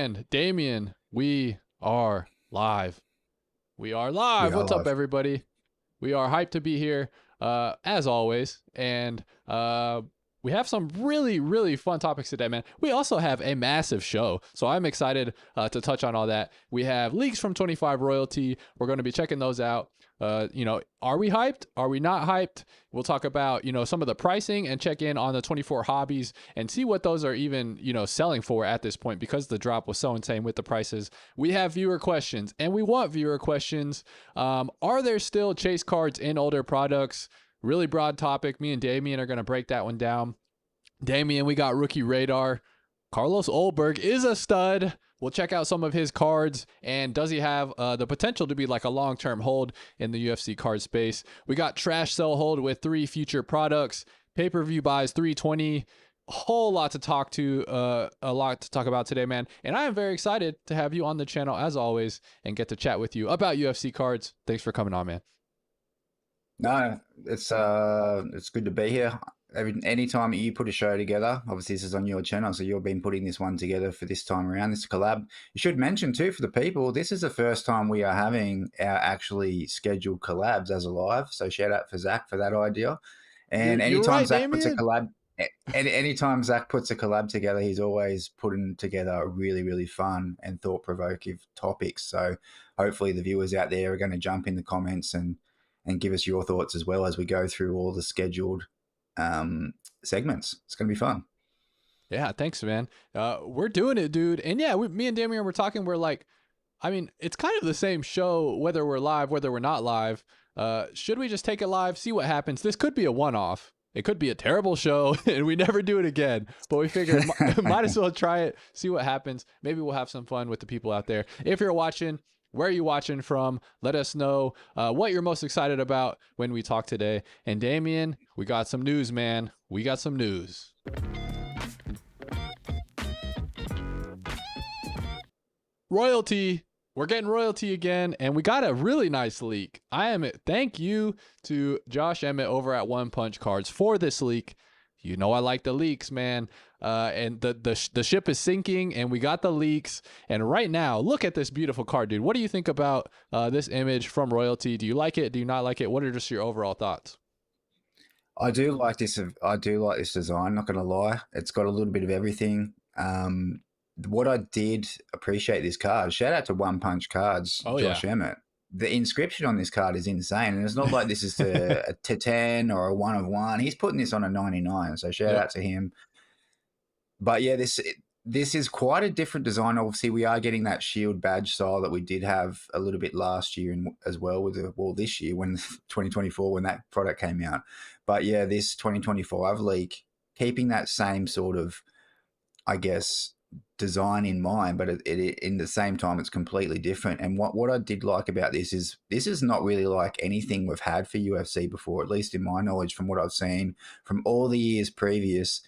And Damian, we are live. We are live. We are What's up, live. everybody? We are hyped to be here, as always. And we have some really, really fun topics today, man. We also have a massive show. So I'm excited to touch on all that. We have leaks from 25 Royalty. We're going to be checking those out. Are we hyped? Are we not hyped? We'll talk about, some of the pricing and check in on the 24 hobbies and see what those are even, selling for at this point, because the drop was so insane with the prices. We have viewer questions, and we want viewer questions. Are there still chase cards in older products? Really broad topic. Me and Damian are going to break that one down. Damian, we got rookie radar. Carlos Ulberg is a stud. We'll check out some of his cards, and does he have the potential to be like a long-term hold in the UFC card space? We got trash sell hold with 3 future products, PPV Buys 320. A whole lot to talk about today, man. And I am very excited to have you on the channel as always and get to chat with you about UFC cards. Thanks for coming on, man. No, it's good to be here. Anytime you put a show together, obviously this is on your channel, so you've been putting this one together for this time around, this collab. You should mention too, for the people, this is the first time we are having our actually scheduled collabs as a live. So shout out for Zach for that idea. And anytime Zach puts a collab, anytime Zach puts a collab together, he's always putting together really, really fun and thought-provoking topics. So hopefully the viewers out there are going to jump in the comments and give us your thoughts as well as we go through all the scheduled segments. It's going to be fun. Yeah, thanks, man. We're doing it, dude. And yeah, me and Damian were talking. We're like, I mean, it's kind of the same show, whether we're live, whether we're not live. Should we just take it live, see what happens? This could be a one-off. It could be a terrible show, and we never do it again. But we figured might as well try it, see what happens. Maybe we'll have some fun with the people out there. If you're watching, where are you watching from? Let us know what you're most excited about when we talk today. And Damian, we got some news, man. We got some news. Royalty. We're getting royalty again, and we got a really nice leak. Thank you to Josh Emmett over at One Punch Cards for this leak. You know I like the leaks, man. And the ship is sinking, and we got the leaks. And right now, look at this beautiful card, dude. What do you think about this image from Royalty? Do you like it? Do you not like it? What are just your overall thoughts? I do like this. I do like this design. Not going to lie, it's got a little bit of everything. What I did appreciate this card. Shout out to One Punch Cards, Josh Emmett. The inscription on this card is insane, and it's not like this is a 10 or a 1 of 1. He's putting this on a 99, so shout out to him. But yeah, this is quite a different design. Obviously, we are getting that shield badge style that we did have a little bit last year and as well with this year when 2024 when that product came out. But yeah, this 2025 leak, keeping that same sort of, I guess, design in mind, but in the same time it's completely different. And what I did like about this is not really like anything we've had for UFC before, at least in my knowledge, from what I've seen from all the years previous.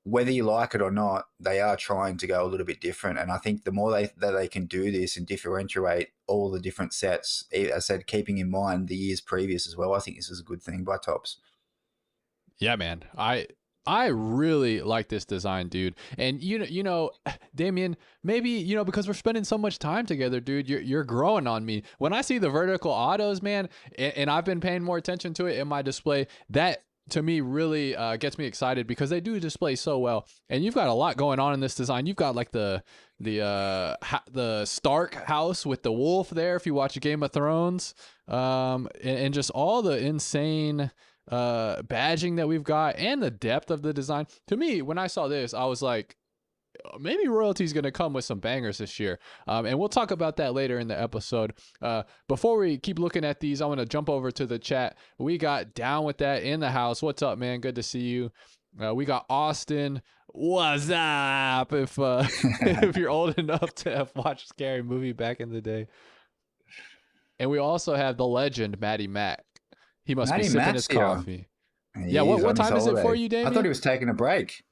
Whether you like it or not, they are trying to go a little bit different, and I think the more that they can do this and differentiate all the different sets, as I said, keeping in mind the years previous as well, I think this is a good thing by Topps. Yeah, man. I really like this design, dude. And you know, Damian, maybe, because we're spending so much time together, dude, you're growing on me. When I see the vertical autos, man, and I've been paying more attention to it in my display, that to me really gets me excited because they do display so well. And you've got a lot going on in this design. You've got like the Stark house with the wolf there, if you watch Game of Thrones, and just all the insane badging that we've got and the depth of the design. To me, when I saw this, I was like, maybe Royalty's going to come with some bangers this year. And we'll talk about that later in the episode. Before we keep looking at these, I want to jump over to the chat. We got Down With That in the house. What's up, man? Good to see you. We got Austin. What's up? If if you're old enough to have watched Scary Movie back in the day. And we also have the legend, Maddie Mac. He must be sipping his coffee. Yeah, what time is it for you, Damian? I thought he was taking a break.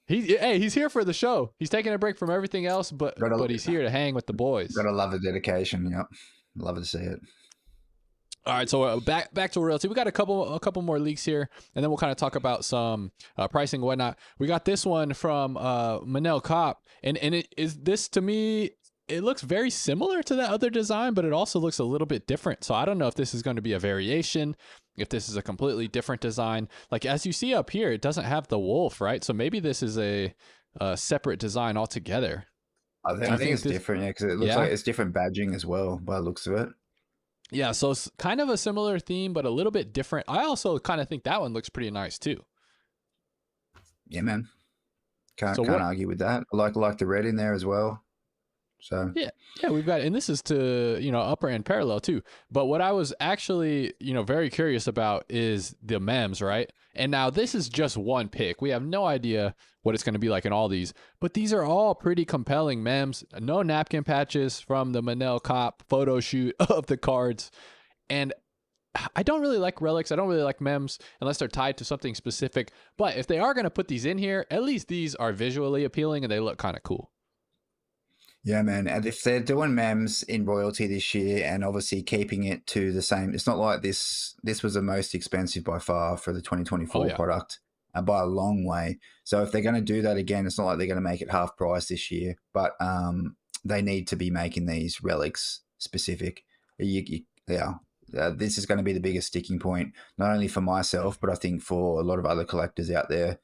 He's here for the show. He's taking a break from everything else, but he's here to hang with the boys. Gotta love the dedication. Yep, love to see it. All right, so back to royalty. We got a couple more leaks here, and then we'll kind of talk about some pricing and whatnot. We got this one from Manel Kopp, and it is this to me. It looks very similar to that other design, but it also looks a little bit different. So I don't know if this is going to be a variation, if this is a completely different design. Like as you see up here, it doesn't have the wolf, right? So maybe this is a separate design altogether. I think it's different, yeah, because it looks like it's different badging as well by the looks of it. Yeah, so it's kind of a similar theme, but a little bit different. I also kind of think that one looks pretty nice too. Yeah, man. Can't argue with that. I like the red in there as well. So yeah, we've got, and this is to, upper end parallel too. But what I was actually, very curious about is the mems, right? And now this is just one pick. We have no idea what it's going to be like in all these, but these are all pretty compelling mems. No napkin patches from the Manel Kopp photo shoot of the cards. And I don't really like relics. I don't really like mems unless they're tied to something specific. But if they are going to put these in here, at least these are visually appealing and they look kind of cool. Yeah, man. And if they're doing mems in royalty this year and obviously keeping it to the same, it's not like this was the most expensive by far for the 2024 product by a long way. So if they're going to do that again, it's not like they're going to make it half price this year, but they need to be making these relics specific. This is going to be the biggest sticking point, not only for myself, but I think for a lot of other collectors out there,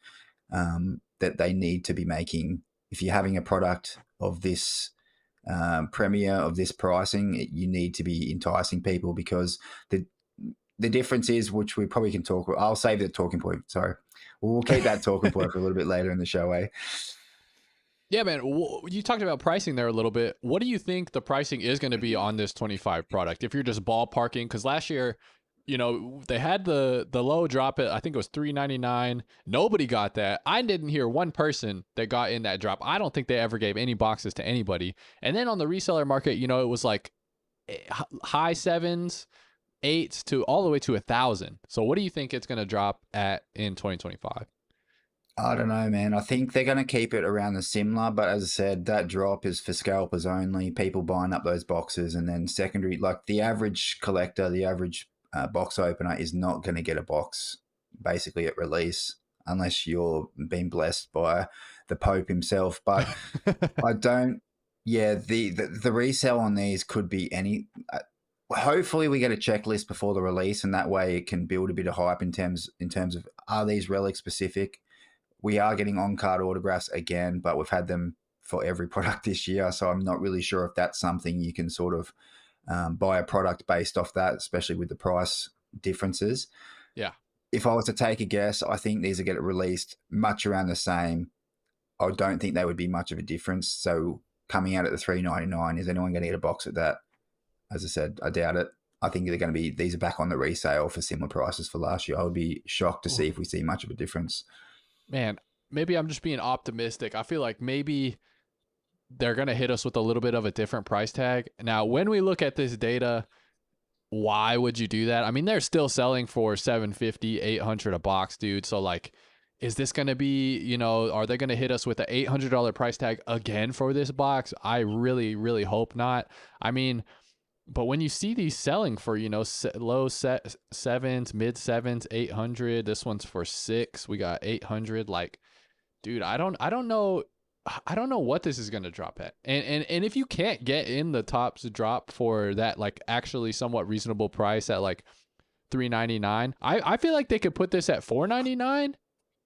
that they need to be making. If you're having a product of this premiere, of this pricing, you need to be enticing people, because the difference is, which we probably can talk. I'll save the talking point. Sorry, we'll keep that talking point for a little bit later in the show, eh? Yeah, man. You talked about pricing there a little bit. What do you think the pricing is going to be on this 25 product? If you're just ballparking, because last year, they had the low drop it. I think it was $3.99. Nobody got that. I didn't hear one person that got in that drop. I don't think they ever gave any boxes to anybody. And then on the reseller market, it was like high 7s, 8s to all the way to 1,000. So what do you think it's going to drop at in 2025? I don't know, man. I think they're going to keep it around the similar, but as I said, that drop is for scalpers only, people buying up those boxes, and then secondary, like the average collector, the average box opener is not going to get a box basically at release unless you're being blessed by the Pope himself. But I don't. Yeah, the resale on these could be any. Hopefully, we get a checklist before the release, and that way it can build a bit of hype in terms of, are these relic specific? We are getting on-card autographs again, but we've had them for every product this year, so I'm not really sure if that's something you can sort of buy a product based off that, especially with the price differences. Yeah. If I was to take a guess, I think these are get released much around the same. I don't think there would be much of a difference. So coming out at the $3.99, is anyone going to get a box at that? As I said, I doubt it. I think they're going to be, these are back on the resale for similar prices for last year. I would be shocked to see if we see much of a difference. Man, maybe I'm just being optimistic. I feel like maybe they're going to hit us with a little bit of a different price tag. Now, when we look at this data, why would you do that? I mean, they're still selling for $750, $800 a box, dude. So like, is this going to be, are they going to hit us with an $800 price tag again for this box? I really, really hope not. I mean, but when you see these selling for, low sevens, mid 7s, 800, this one's for 6, we got 800. Like, dude, I don't know. I don't know what this is going to drop at. And if you can't get in the tops drop for that, like actually somewhat reasonable price at like $3.99, I feel like they could put this at $4.99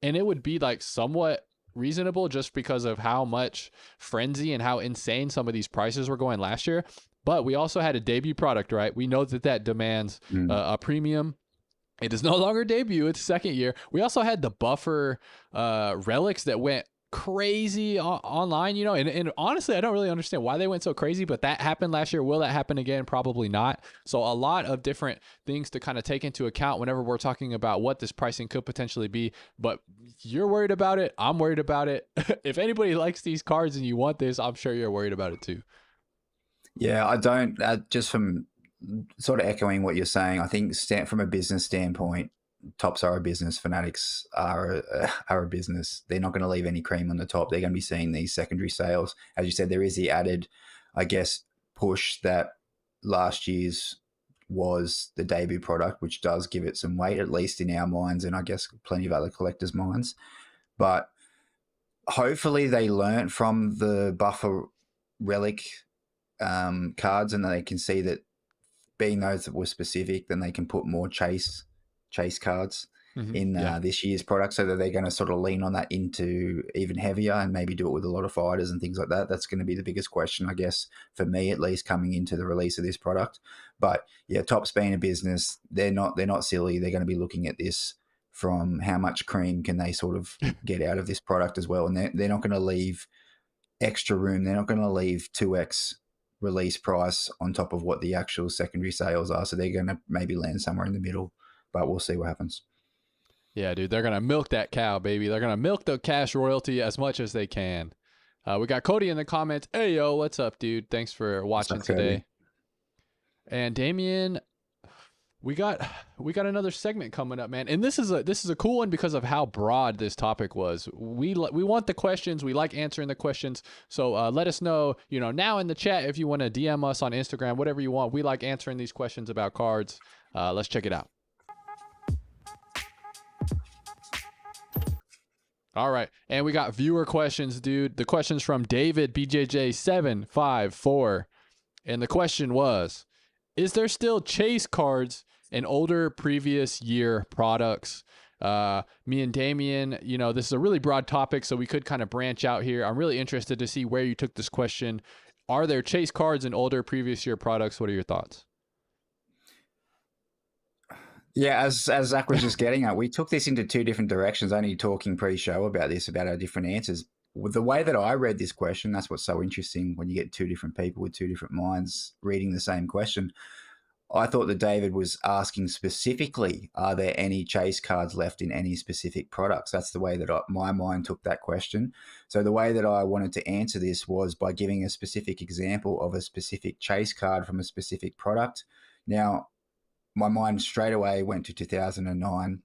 and it would be like somewhat reasonable, just because of how much frenzy and how insane some of these prices were going last year. But we also had a debut product, right? We know that demands a premium. It is no longer debut. It's second year. We also had the buffer relics that went crazy online, and honestly, I don't really understand why they went so crazy, but that happened last year. Will that happen again? Probably not. So a lot of different things to kind of take into account whenever we're talking about what this pricing could potentially be. But you're worried about it. I'm worried about it. If anybody likes these cards and you want this, I'm sure you're worried about it too. Yeah, I don't. Just from sort of echoing what you're saying, I think from a business standpoint, Tops are a business. Fanatics are a business. They're not going to leave any cream on the top. They're going to be seeing these secondary sales. As you said, there is the added, I guess, push that last year's was the debut product, which does give it some weight, at least in our minds, and I guess plenty of other collectors' minds. But hopefully they learnt from the buffer relic cards, and they can see that being those that were specific, then they can put more chase cards in this year's product, so that they're going to sort of lean on that into even heavier and maybe do it with a lot of fighters and things like that. That's going to be the biggest question, I guess, for me at least, coming into the release of this product. But yeah, Topps being a business, they're not silly. They're going to be looking at this from how much cream can they sort of get out of this product as well, and they're not going to leave extra room. They're not going to leave 2x release price on top of what the actual secondary sales are. So they're going to maybe land somewhere in the middle, but we'll see what happens. Yeah, dude, they're going to milk that cow, baby. They're going to milk the cash royalty as much as they can. We got Cody in the comments. Hey, yo, what's up, dude? Thanks for watching today. And Damian, we got another segment coming up, man. And this is a cool one because of how broad this topic was. We want the questions. We like answering the questions. So let us know, now in the chat, if you want to DM us on Instagram, whatever you want. We like answering these questions about cards. Let's check it out. All right. And we got viewer questions, dude. The question's from David BJJ754. And the question was, is there still chase cards in older previous year products? Me and Damian, this is a really broad topic, so we could kind of branch out here. I'm really interested to see where you took this question. Are there chase cards in older previous year products? What are your thoughts? Yeah, as Zach was just getting at, we took this into two different directions, only talking pre-show about our different answers. The way that I read this question, that's what's so interesting when you get two different people with two different minds reading the same question. I thought that David was asking specifically, are there any chase cards left in any specific products? That's the way that my mind took that question. So the way that I wanted to answer this was by giving a specific example of a specific chase card from a specific product. Now, my mind straight away went to 2009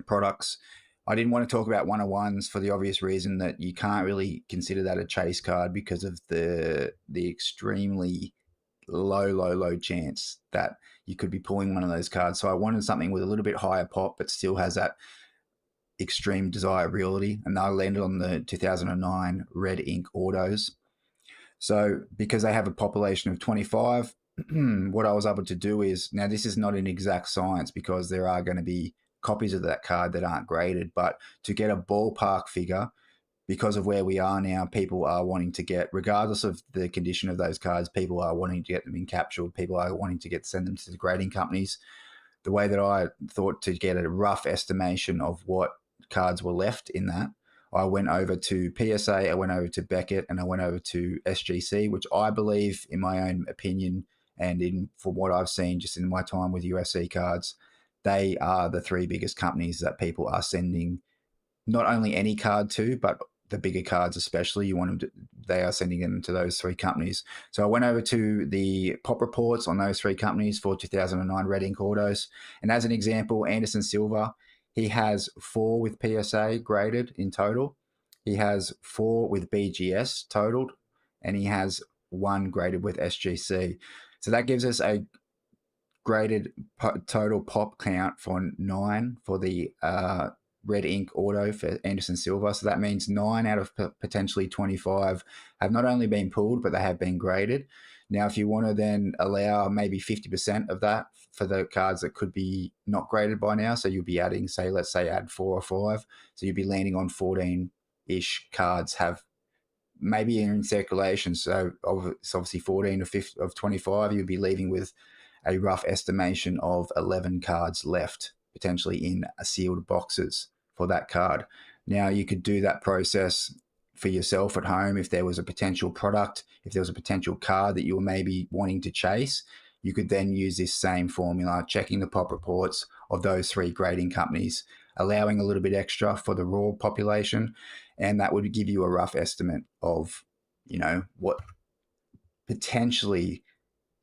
products. I didn't want to talk about 101s for the obvious reason that you can't really consider that a chase card because of the extremely low chance that you could be pulling one of those cards. So I wanted something with a little bit higher pop, but still has that extreme desirability. And I landed on the 2009 Red Ink Autos. So because they have a population of 25, what I was able to do is, now this is not an exact science because there are going to be copies of that card that aren't graded, but to get a ballpark figure, because of where we are now, people are wanting to get, regardless of the condition of those cards, people are wanting to get them encapsulated. People are wanting to send them to the grading companies. The way that I thought to get a rough estimation of what cards were left in that, I went over to PSA, I went over to Beckett, and I went over to SGC, which I believe, in my own opinion, and from what I've seen just in my time with UFC cards, they are the three biggest companies that people are sending not only any card to, but the bigger cards especially. They are sending them to those three companies. So I went over to the pop reports on those three companies for 2009 Red Ink Autos. And as an example, Anderson Silva, he has 4 with PSA graded in total. He has 4 with BGS totaled, and he has 1 graded with SGC. So that gives us a graded total pop count for 9 for the Red Ink Auto for Anderson Silva. So that means 9 out of potentially 25 have not only been pulled, but they have been graded. Now, if you want to then allow maybe 50% of that for the cards that could be not graded by now, so you'll be adding, let's say add 4 or 5. So you'll be landing on 14-ish cards have maybe in circulation. So it's obviously 14 of 25, you'll be leaving with a rough estimation of 11 cards left, potentially in sealed boxes for that card. Now, you could do that process for yourself at home. If there was a potential product, if there was a potential card that you were maybe wanting to chase, you could then use this same formula, checking the pop reports of those 3 grading companies, allowing a little bit extra for the raw population, and that would give you a rough estimate of, what potentially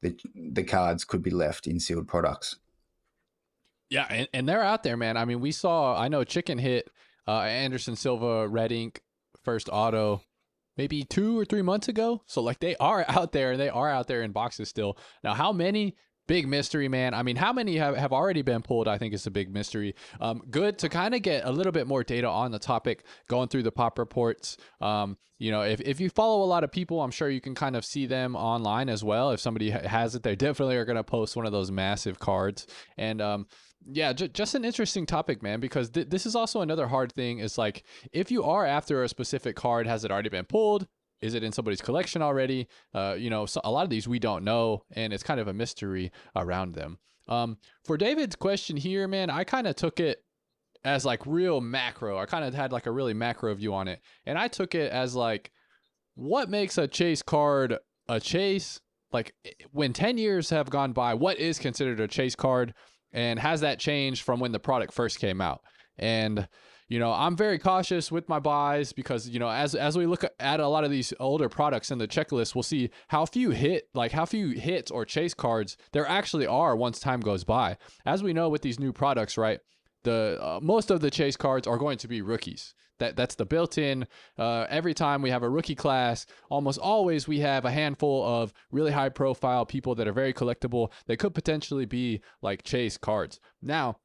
the cards could be left in sealed products. Yeah, and they're out there, man. I mean, I know Chicken hit Anderson Silva Red Ink first auto maybe 2 or 3 months ago. So they are out there, and they are out there in boxes still. Now, how many big mystery, man. I mean, how many have already been pulled? I think is a big mystery. Good to kind of get a little bit more data on the topic, going through the pop reports. If you follow a lot of people, I'm sure you can kind of see them online as well. If somebody has it, they definitely are going to post one of those massive cards. And yeah, just an interesting topic, man, because this is also another hard thing is like, if you are after a specific card, has it already been pulled? Is it in somebody's collection already? So a lot of these we don't know, and it's kind of a mystery around them. For David's question here, man, I kind of took it as like real macro. I kind of had like a really macro view on it, and I took it as like, what makes a chase card a chase? Like when 10 years have gone by, what is considered a chase card, and has that changed from when the product first came out? And I'm very cautious with my buys because, as we look at a lot of these older products in the checklist, we'll see how few hits or chase cards there actually are once time goes by. As we know with these new products, right, the most of the chase cards are going to be rookies. That's the built-in. Every time we have a rookie class, almost always we have a handful of really high-profile people that are very collectible. They could potentially be like chase cards. Now,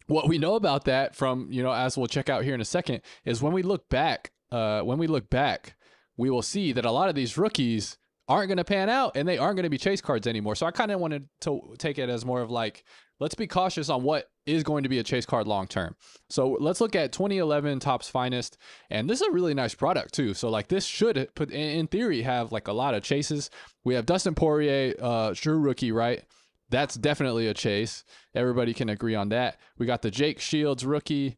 what we know about that from, as we'll check out here in a second, is when we look back, we will see that a lot of these rookies aren't going to pan out and they aren't going to be chase cards anymore. So I kind of wanted to take it as more of like, let's be cautious on what is going to be a chase card long term. So let's look at 2011 Topps Finest, and this is a really nice product too. So like this should in theory have like a lot of chases. We have Dustin Poirier, true rookie, right? That's definitely a chase. Everybody can agree on that. We got the Jake Shields rookie,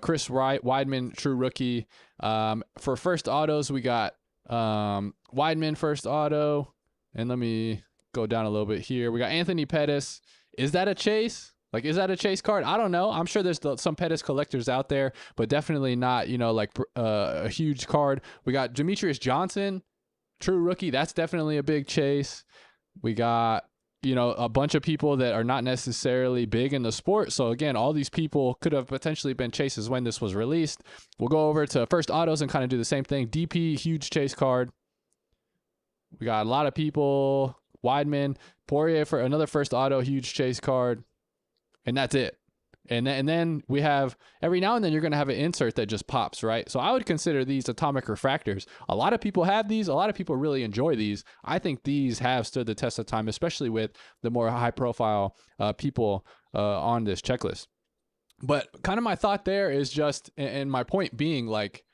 Chris Weidman true rookie. For first autos, we got Weidman first auto. And let me go down a little bit here. We got Anthony Pettis. Is that a chase? Like, is that a chase card? I don't know. I'm sure there's some Pettis collectors out there, but definitely not, a huge card. We got Demetrius Johnson, true rookie. That's definitely a big chase. We got a bunch of people that are not necessarily big in the sport. So again, all these people could have potentially been chases when this was released. We'll go over to first autos and kind of do the same thing. DP, huge chase card. We got a lot of people. Weidman, Poirier for another first auto, huge chase card. And that's it. And then we have, every now and then you're going to have an insert that just pops, right? So I would consider these atomic refractors. A lot of people have these. A lot of people really enjoy these. I think these have stood the test of time, especially with the more high profile people on this checklist. But kind of my thought there is just, and my point being, like,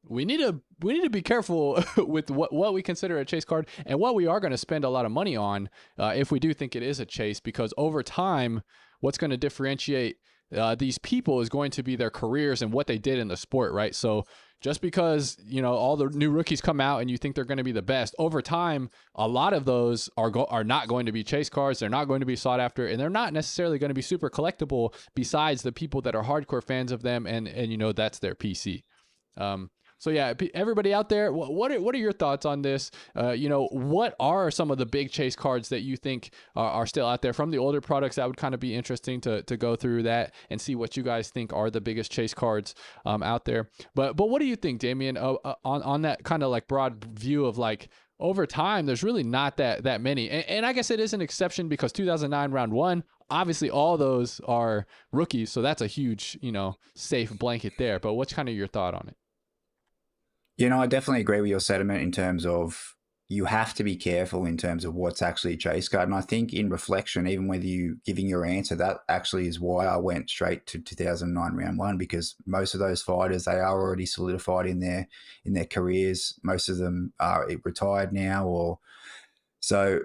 we need to be careful with what we consider a chase card and what we are going to spend a lot of money on if we do think it is a chase, because over time, what's going to differentiate these people is going to be their careers and what they did in the sport, right? So just because, all the new rookies come out and you think they're going to be the best, over time, a lot of those are not going to be chase cards. They're not going to be sought after, and they're not necessarily going to be super collectible besides the people that are hardcore fans of them and that's their PC. So yeah, everybody out there, what are your thoughts on this? What are some of the big chase cards that you think are still out there from the older products? That would kind of be interesting to go through that and see what you guys think are the biggest chase cards out there. But what do you think, Damian, on that kind of like broad view of like, over time, there's really not that many. And I guess it is an exception because 2009 round one, obviously all those are rookies. So that's a huge, safe blanket there. But what's kind of your thought on it? I definitely agree with your sentiment in terms of you have to be careful in terms of what's actually a chase card. And I think in reflection, even with you giving your answer, that actually is why I went straight to 2009 round one, because most of those fighters, they are already solidified in their careers. Most of them are retired now, so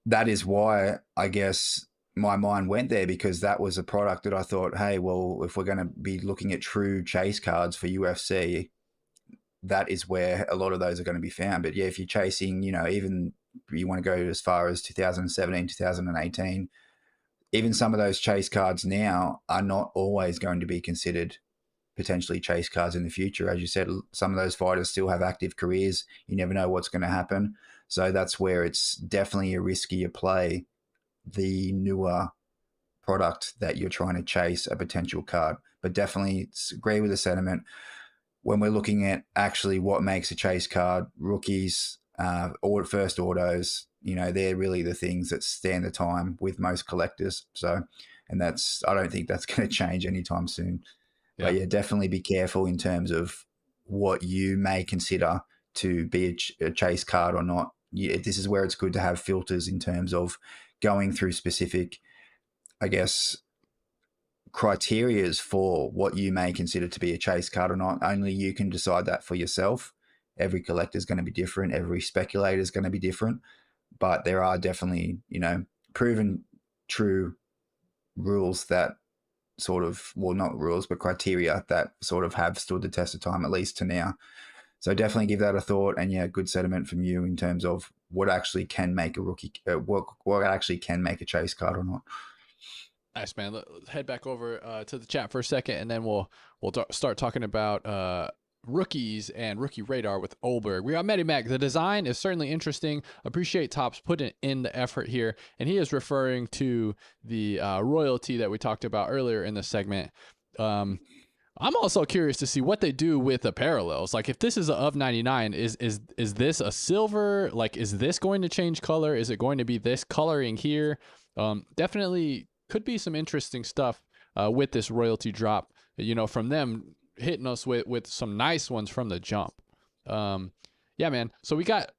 that is why I guess my mind went there, because that was a product that I thought, hey, well, if we're going to be looking at true chase cards for UFC, that is where a lot of those are going to be found. But yeah, if you're chasing, even you want to go as far as 2017, 2018, even some of those chase cards now are not always going to be considered potentially chase cards in the future. As you said, some of those fighters still have active careers. You never know what's going to happen. So that's where it's definitely a riskier play, the newer product that you're trying to chase a potential card. But definitely agree with the sentiment. When we're looking at actually what makes a chase card, rookies, or first autos, they're really the things that stand the time with most collectors. So, and I don't think that's going to change anytime soon. Yeah. But yeah, definitely be careful in terms of what you may consider to be a chase card or not. Yeah, this is where it's good to have filters in terms of going through specific, I guess, criterias for what you may consider to be a chase card or not. Only you can decide that for yourself. Every collector is going to be different. Every speculator is going to be different. But there are definitely, proven true rules that sort of, well, not rules, but criteria that sort of have stood the test of time, at least to now. So definitely give that a thought. And yeah, good sentiment from you in terms of what actually can make a rookie, what actually can make a chase card or not. Nice, man. Let's head back over to the chat for a second, and then we'll start talking about rookies and rookie radar with Ulberg. We got Medimac. The design is certainly interesting. Appreciate Topps putting in the effort here, and he is referring to the royalty that we talked about earlier in the segment. I'm also curious to see what they do with the parallels. Like, if this is a of 99, is this a silver? Like, is this going to change color? Is it going to be this coloring here? Definitely could be some interesting stuff with this royalty drop, from them hitting us with some nice ones from the jump. Yeah, man. So we got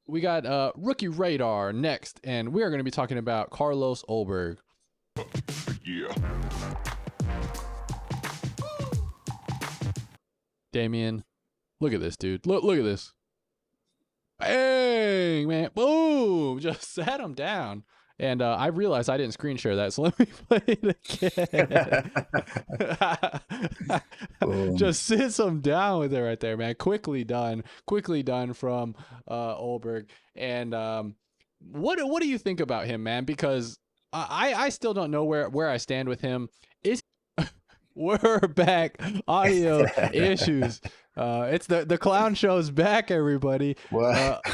rookie radar next, and we are going to be talking about Carlos Ulberg. Yeah. Damian, look at this, dude. Look at this. Bang, man. Boom. Just sat him down. And I realized I didn't screen share that, so let me play it again. Just sits him down with it right there, man. Quickly done from Ulberg. And what do you think about him, man? Because I still don't know where I stand with him. We're back. Audio issues. It's the clown show's back, everybody. Objecto.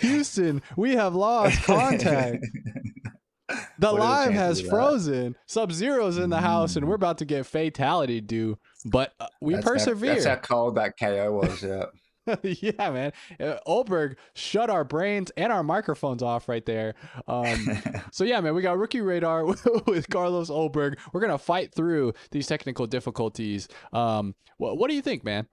Houston, we have lost contact. The live has frozen. Sub-Zero's in the house, and we're about to get fatality due. But we persevere. That's how cold that KO was, yeah. Yeah, man. Ulberg shut our brains and our microphones off right there. So yeah, man, we got rookie radar with Carlos Ulberg. We're gonna fight through these technical difficulties. What do you think, man?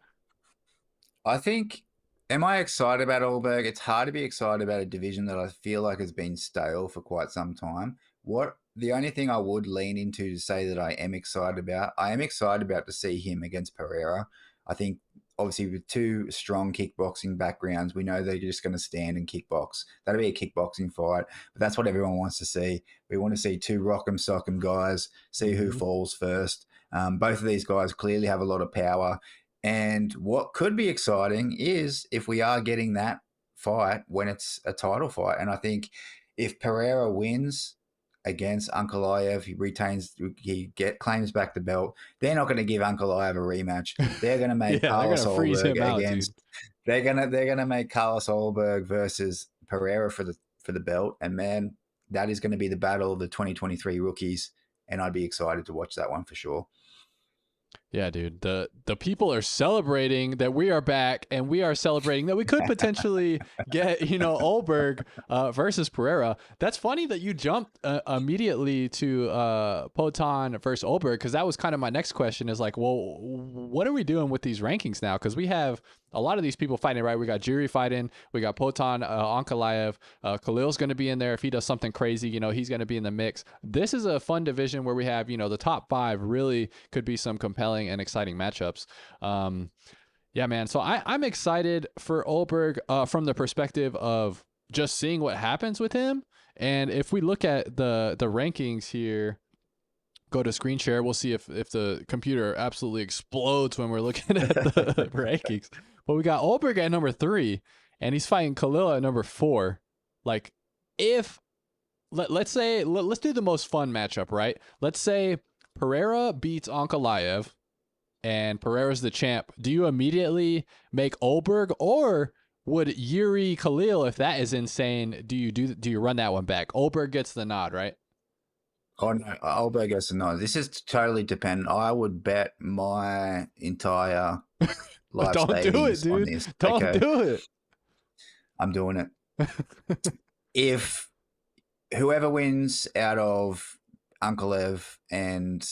I think, am I excited about Ulberg? It's hard to be excited about a division that I feel like has been stale for quite some time. The only thing I would lean into to say that I am excited about to see him against Pereira. I think, obviously, with two strong kickboxing backgrounds, we know they're just going to stand and kickbox. That'll be a kickboxing fight, but that's what everyone wants to see. We want to see two rock'em sock'em guys, see who falls first. Both of these guys clearly have a lot of power. And what could be exciting is if we are getting that fight when it's a title fight. And I think if Pereira wins against Ankalaev, he claims back the belt. They're not going to give Ankalaev a rematch. They're going to make Carlos Ulberg against. They're gonna make Carlos Ulberg versus Pereira for the belt, and man, that is going to be the battle of the 2023 rookies, and I'd be excited to watch that one for sure. Yeah, dude. The people are celebrating that we are back, and we are celebrating that we could potentially get, Ulberg versus Pereira. That's funny that you jumped immediately to Poatan versus Ulberg, because that was kind of my next question is like, well, what are we doing with these rankings now? Because we have a lot of these people fighting, right? We got Jiri fighting. We got Poatan, Ankalaev. Khalil's going to be in there. If he does something crazy, he's going to be in the mix. This is a fun division where we have, the top 5 really could be some compelling and exciting matchups. Yeah, man. So I'm excited for Ulberg from the perspective of just seeing what happens with him. And if we look at the rankings here, go to screen share, we'll see if the computer absolutely explodes when we're looking at the rankings. But we got Ulberg at number 3, and he's fighting Khalil at number 4. Like, let's do the most fun matchup, right? Let's say Pereira beats Ankalaev, and Pereira's the champ. Do you immediately make Ulberg, or would Yuri Khalil, if that is insane, do you run that one back? Ulberg gets the nod, right? Oh no, Ulberg gets the nod. This is totally dependent. I would bet my entire life Don't do it, dude. on this. Don't do it. I'm doing it. If whoever wins out of Ankalaev and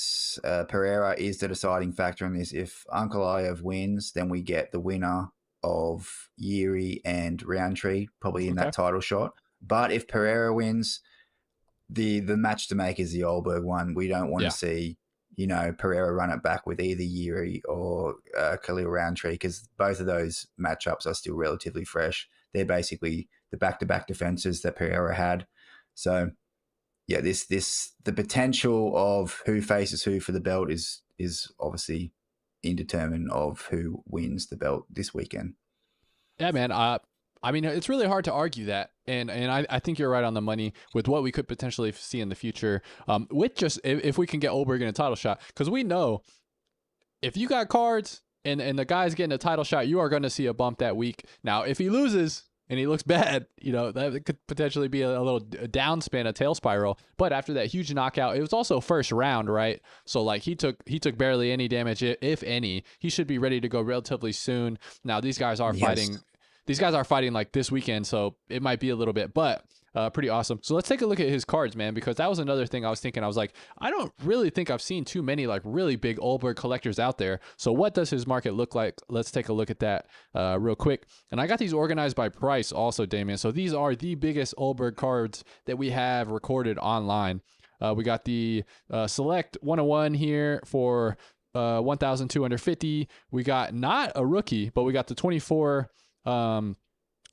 Pereira is the deciding factor in this. If Ankalaev wins, then we get the winner of Yuri and Roundtree, probably in that title shot. But if Pereira wins, the match to make is the Ulberg one. We don't want to see, Pereira run it back with either Yuri or Khalil Roundtree, because both of those matchups are still relatively fresh. They're basically the back-to-back defenses that Pereira had. So, yeah, the potential of who faces who for the belt is obviously indeterminate of who wins the belt this weekend. Yeah, man. I mean, it's really hard to argue that, and I think you're right on the money with what we could potentially see in the future. With just if we can get Ulberg in a title shot, because we know if you got cards and the guy's getting a title shot, you are going to see a bump that week. Now, if he loses and he looks bad, that could potentially be a little downspin, a tail spiral. But after that huge knockout, it was also first round, right? So like he took barely any damage, if any. He should be ready to go relatively soon. Now these guys are fighting. These guys are fighting like this weekend, so it might be a little bit, but pretty awesome. So let's take a look at his cards, man, because that was another thing I was thinking. I was like, I don't really think I've seen too many like really big Ulberg collectors out there. So what does his market look like? Let's take a look at that real quick. And I got these organized by price also, Damian. So these are the biggest Ulberg cards that we have recorded online. We got the Select 101 here for 1,250. We got not a rookie, but we got the 24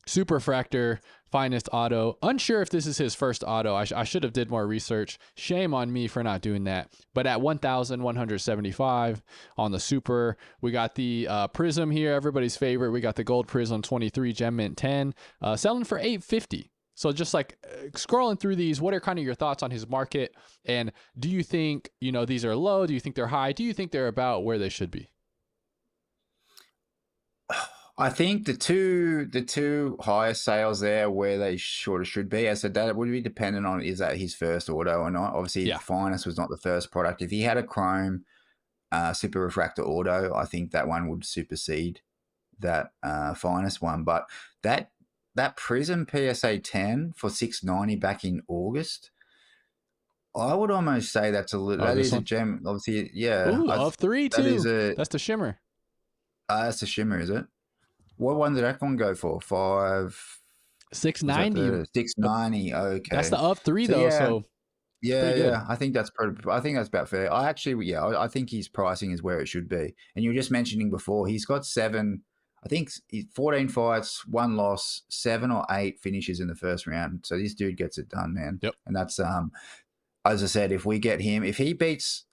Superfractor finest auto. Unsure if this is his first auto. I should have did more research. Shame on me for not doing that. But at 1,175 on the super, we got the Prism here, everybody's favorite. We got the Gold Prism 23 Gem Mint 10, selling for 850. So just like scrolling through these, what are kind of your thoughts on his market? And do you think, these are low? Do you think they're high? Do you think they're about where they should be? I think the two highest sales there where they should be. As I said, that would be dependent on is that his first auto or not. Obviously, Finest was not the first product. If he had a Chrome Super Refractor auto, I think that one would supersede that Finest one. But that Prism PSA 10 for $690 back in August, I would almost say that's a little. That is a gem. Obviously, yeah. Ooh, of 3 too. That's the shimmer. That's the shimmer, is it? What one did that one go for? 690. 690. Okay, that's the of 3 though. So yeah. I think that's about fair. I think his pricing is where it should be. And you were just mentioning before, he's got 14 fights, 1 loss, 7 or 8 finishes in the first round. So this dude gets it done, man. Yep. And that's as I said, if we get him against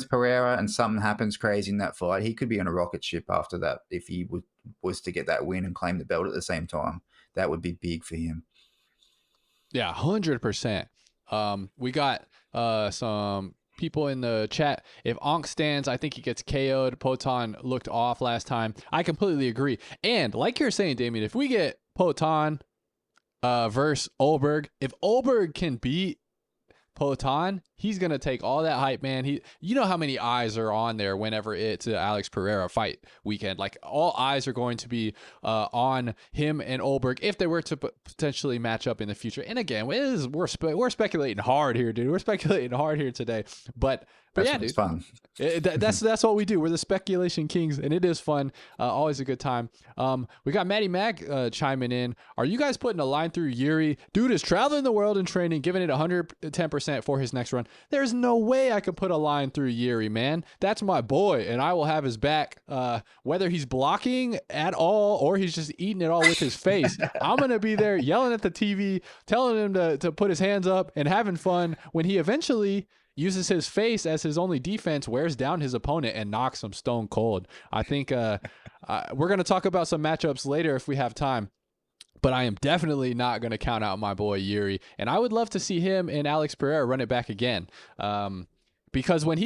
Pereira and something happens crazy in that fight, he could be on a rocket ship after that. If he was to get that win and claim the belt at the same time, that would be big for him. Yeah, 100%. We got some people in the chat. If Onk stands, I think he gets KO'd. Poton looked off last time. I completely agree. And like you're saying, Damian, if we get Poton versus Ulberg, if Ulberg can beat Poton, he's gonna take all that hype, man. You know how many eyes are on there whenever it's an Alex Pereira fight weekend. Like all eyes are going to be on him and Ulberg if they were to potentially match up in the future. And again, we're speculating hard here, dude. We're speculating hard here today, but yeah, dude, it's fun. That's what we do. We're the speculation kings, and it is fun. Always a good time. We got Matty Mag chiming in. Are you guys putting a line through Yuri? Dude is traveling the world in training, giving it 110% for his next run. There's no way I could put a line through Yuri, man. That's my boy, and I will have his back, whether he's blocking at all or he's just eating it all with his face. I'm gonna be there yelling at the TV, telling him to put his hands up and having fun when he eventually uses his face as his only defense, wears down his opponent, and knocks him stone cold. I think we're going to talk about some matchups later if we have time, but I am definitely not going to count out my boy Yuri. And I would love to see him and Alex Pereira run it back again, because let's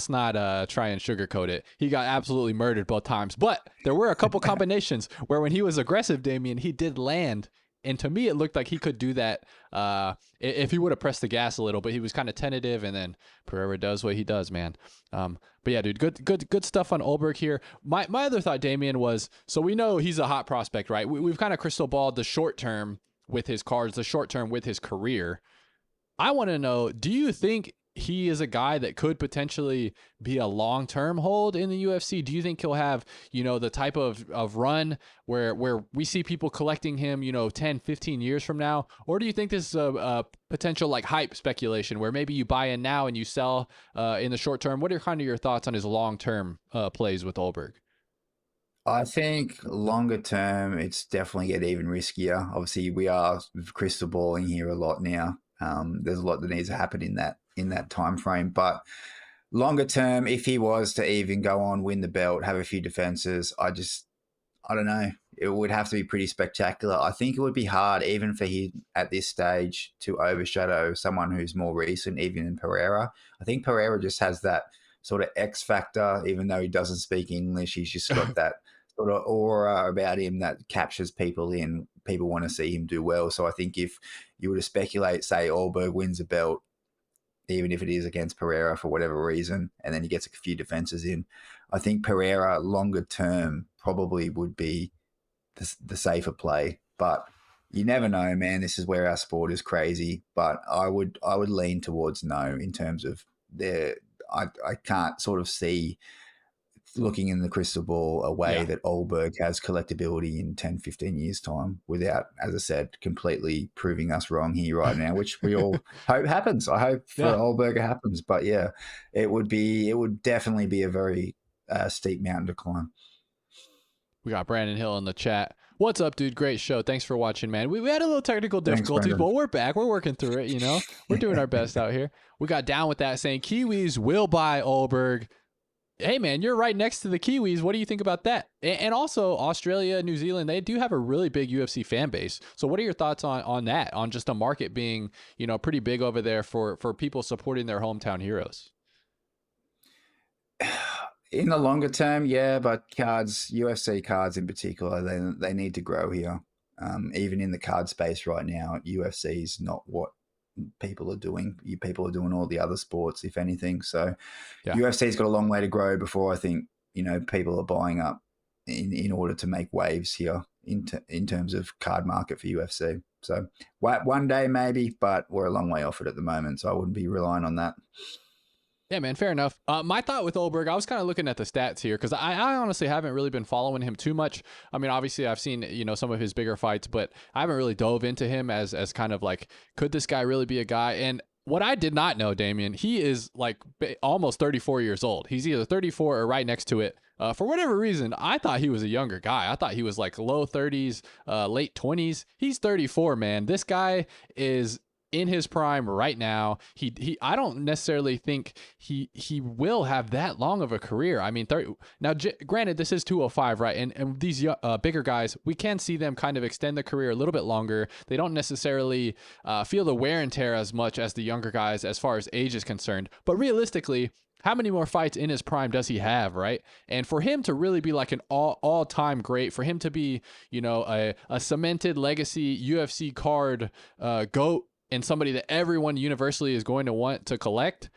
not try and sugarcoat it. He got absolutely murdered both times, but there were a couple combinations where when he was aggressive, Damian, he did land And to me, it looked like he could do that if he would have pressed the gas a little, but he was kind of tentative, and then Pereira does what he does, man. But yeah, dude, good stuff on Ulberg here. My other thought, Damian, was, so we know he's a hot prospect, right? We've kind of crystal balled the short term with his cards, the short term with his career. I want to know, do you think he is a guy that could potentially be a long-term hold in the UFC? Do you think he'll have, the type of run where we see people collecting him, 10, 15 years from now? Or do you think this is a potential like hype speculation where maybe you buy in now and you sell in the short term? What are kind of your thoughts on his long-term plays with Ulberg? I think longer term, it's definitely get even riskier. Obviously, we are crystal balling here a lot now. There's a lot that needs to happen in that time frame. But longer term, if he was to even go on, win the belt, have a few defenses, I don't know. It would have to be pretty spectacular. I think it would be hard, even for him at this stage, to overshadow someone who's more recent, even in Pereira. I think Pereira just has that sort of X factor, even though he doesn't speak English. He's just got that sort of aura about him that captures people in. People want to see him do well. So I think if you were to speculate, say Ulberg wins a belt, even if it is against Pereira for whatever reason, and then he gets a few defenses in, I think Pereira longer term probably would be the safer play. But you never know, man. This is where our sport is crazy. But I would lean towards no in terms of I can't sort of see, looking in the crystal ball, a way that Ulberg has collectability in 10, 15 years' time without, as I said, completely proving us wrong here right now, which we all hope happens. I hope for Ulberg it happens. But yeah, it would definitely be a very steep mountain to climb. We got Brandon Hill in the chat. What's up, dude? Great show. Thanks for watching, man. We had a little technical difficulties, but we're back. We're working through it, We're doing our best out here. We got Down With That saying Kiwis will buy Ulberg. Hey, man, you're right next to the Kiwis. What do you think about that? And also, Australia, New Zealand, they do have a really big UFC fan base. So what are your thoughts on that, on just a market being, pretty big over there for people supporting their hometown heroes? In the longer term, yeah, but UFC cards in particular, they need to grow here. Even in the card space right now, UFC is not what people are doing. People are doing all the other sports, if anything. So UFC's got a long way to grow before I think, people are buying up in order to make waves here in terms of card market for UFC. So one day maybe, but we're a long way off it at the moment. So I wouldn't be relying on that. Yeah, man, fair enough. My thought with Ulberg, I was kind of looking at the stats here because I honestly haven't really been following him too much. I mean, obviously I've seen, some of his bigger fights, but I haven't really dove into him as kind of like, could this guy really be a guy? And what I did not know, Damian, he is like almost 34 years old. He's either 34 or right next to it. For whatever reason, I thought he was a younger guy. I thought he was like low 30s, late 20s. He's 34, man. This guy is in his prime right now. I don't necessarily think he will have that long of a career. I mean, granted, this is 205, right? And these bigger guys, we can see them kind of extend the career a little bit longer. They don't necessarily feel the wear and tear as much as the younger guys as far as age is concerned. But realistically, how many more fights in his prime does he have, right? And for him to really be like an all-time great, for him to be, a cemented legacy UFC card GOAT, and somebody that everyone universally is going to want to collect,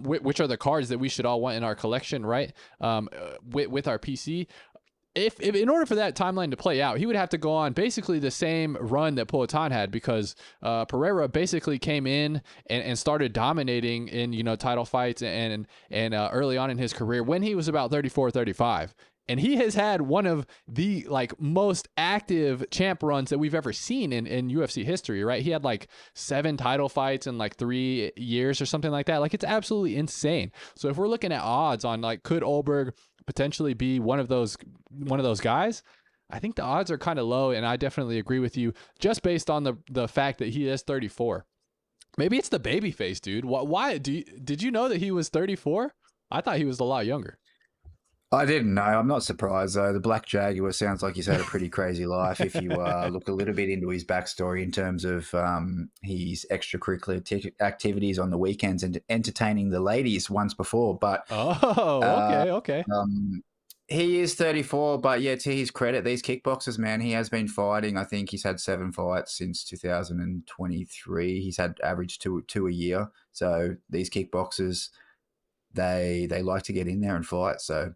which are the cards that we should all want in our collection, right? With our PC. If in order for that timeline to play out, he would have to go on basically the same run that Poatan had, because Pereira basically came in and started dominating in, title fights and early on in his career when he was about 34, 35. And he has had one of the most active champ runs that we've ever seen in UFC history, right? He had 7 title fights in 3 years or something like that. It's absolutely insane. So if we're looking at odds on could Ulberg potentially be one of those guys, I think the odds are kind of low, and I definitely agree with you just based on the fact that he is 34. Maybe it's the baby face, dude. Why did you know that he was 34? I thought he was a lot younger. I didn't know. I'm not surprised, though. The Black Jaguar sounds like he's had a pretty crazy life. If you look a little bit into his backstory in terms of his extracurricular activities on the weekends and entertaining the ladies once before. But okay. He is 34, but yeah, to his credit, these kickboxers, man, he has been fighting. I think he's had 7 fights since 2023. He's had average two a year. So these kickboxers, they like to get in there and fight. So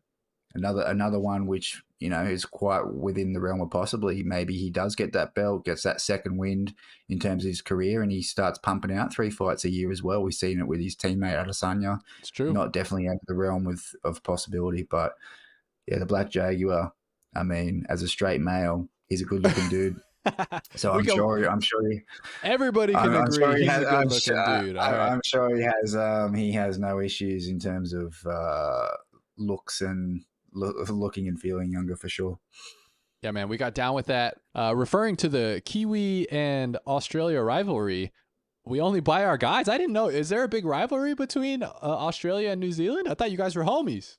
another one which, is quite within the realm of possibly maybe he does get that belt, gets that second wind in terms of his career, and he starts pumping out 3 fights a year as well. We've seen it with his teammate Adesanya. It's true. Not definitely out of the realm of possibility, but yeah, the Black Jaguar. I mean, as a straight male, he's a good-looking dude. So I'm sure everybody can agree he's a good-looking dude. I'm sure he has no issues in terms of looks and looking and feeling younger for sure. Yeah, man, we got down with that. Referring to the Kiwi and Australia rivalry, we only buy our guys. I didn't know. Is there a big rivalry between Australia and New Zealand? I thought you guys were homies.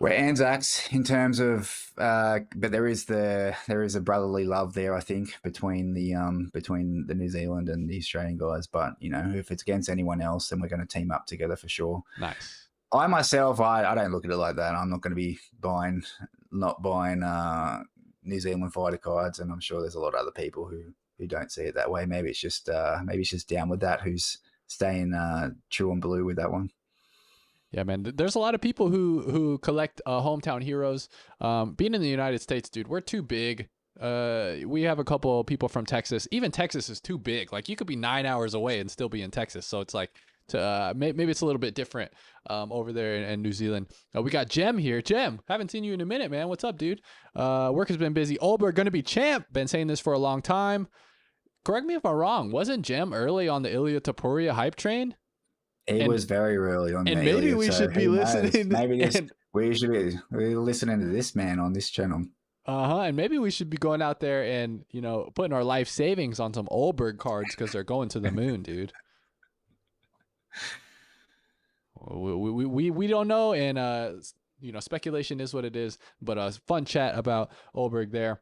We're Anzacs in terms of, but there is a brotherly love there, I think, between the New Zealand and the Australian guys. But if it's against anyone else, then we're going to team up together for sure. Nice. I myself, I don't look at it like that. I'm not going to be not buying New Zealand fighter cards, and I'm sure there's a lot of other people who don't see it that way. Maybe it's just down with that, who's staying true and blue with that one. Yeah, man. There's a lot of people who collect hometown heroes. Being in the United States, dude, we're too big. We have a couple of people from Texas. Even Texas is too big. Like, you could be 9 hours away and still be in Texas. So it's like, maybe it's a little bit different over there in New Zealand. We got Jem here. Jem, haven't seen you in a minute, man. What's up, dude? Work has been busy. Ulberg going to be champ. Been saying this for a long time. Correct me if I'm wrong. Wasn't Jem early on the Ilya Tapuria hype train? He was very early on. And maybe we should be listening. Maybe we should be listening to this man on this channel. And maybe we should be going out there and putting our life savings on some Ulberg cards because they're going to the moon, dude. We don't know, and speculation is what it is. But fun chat about Ulberg there.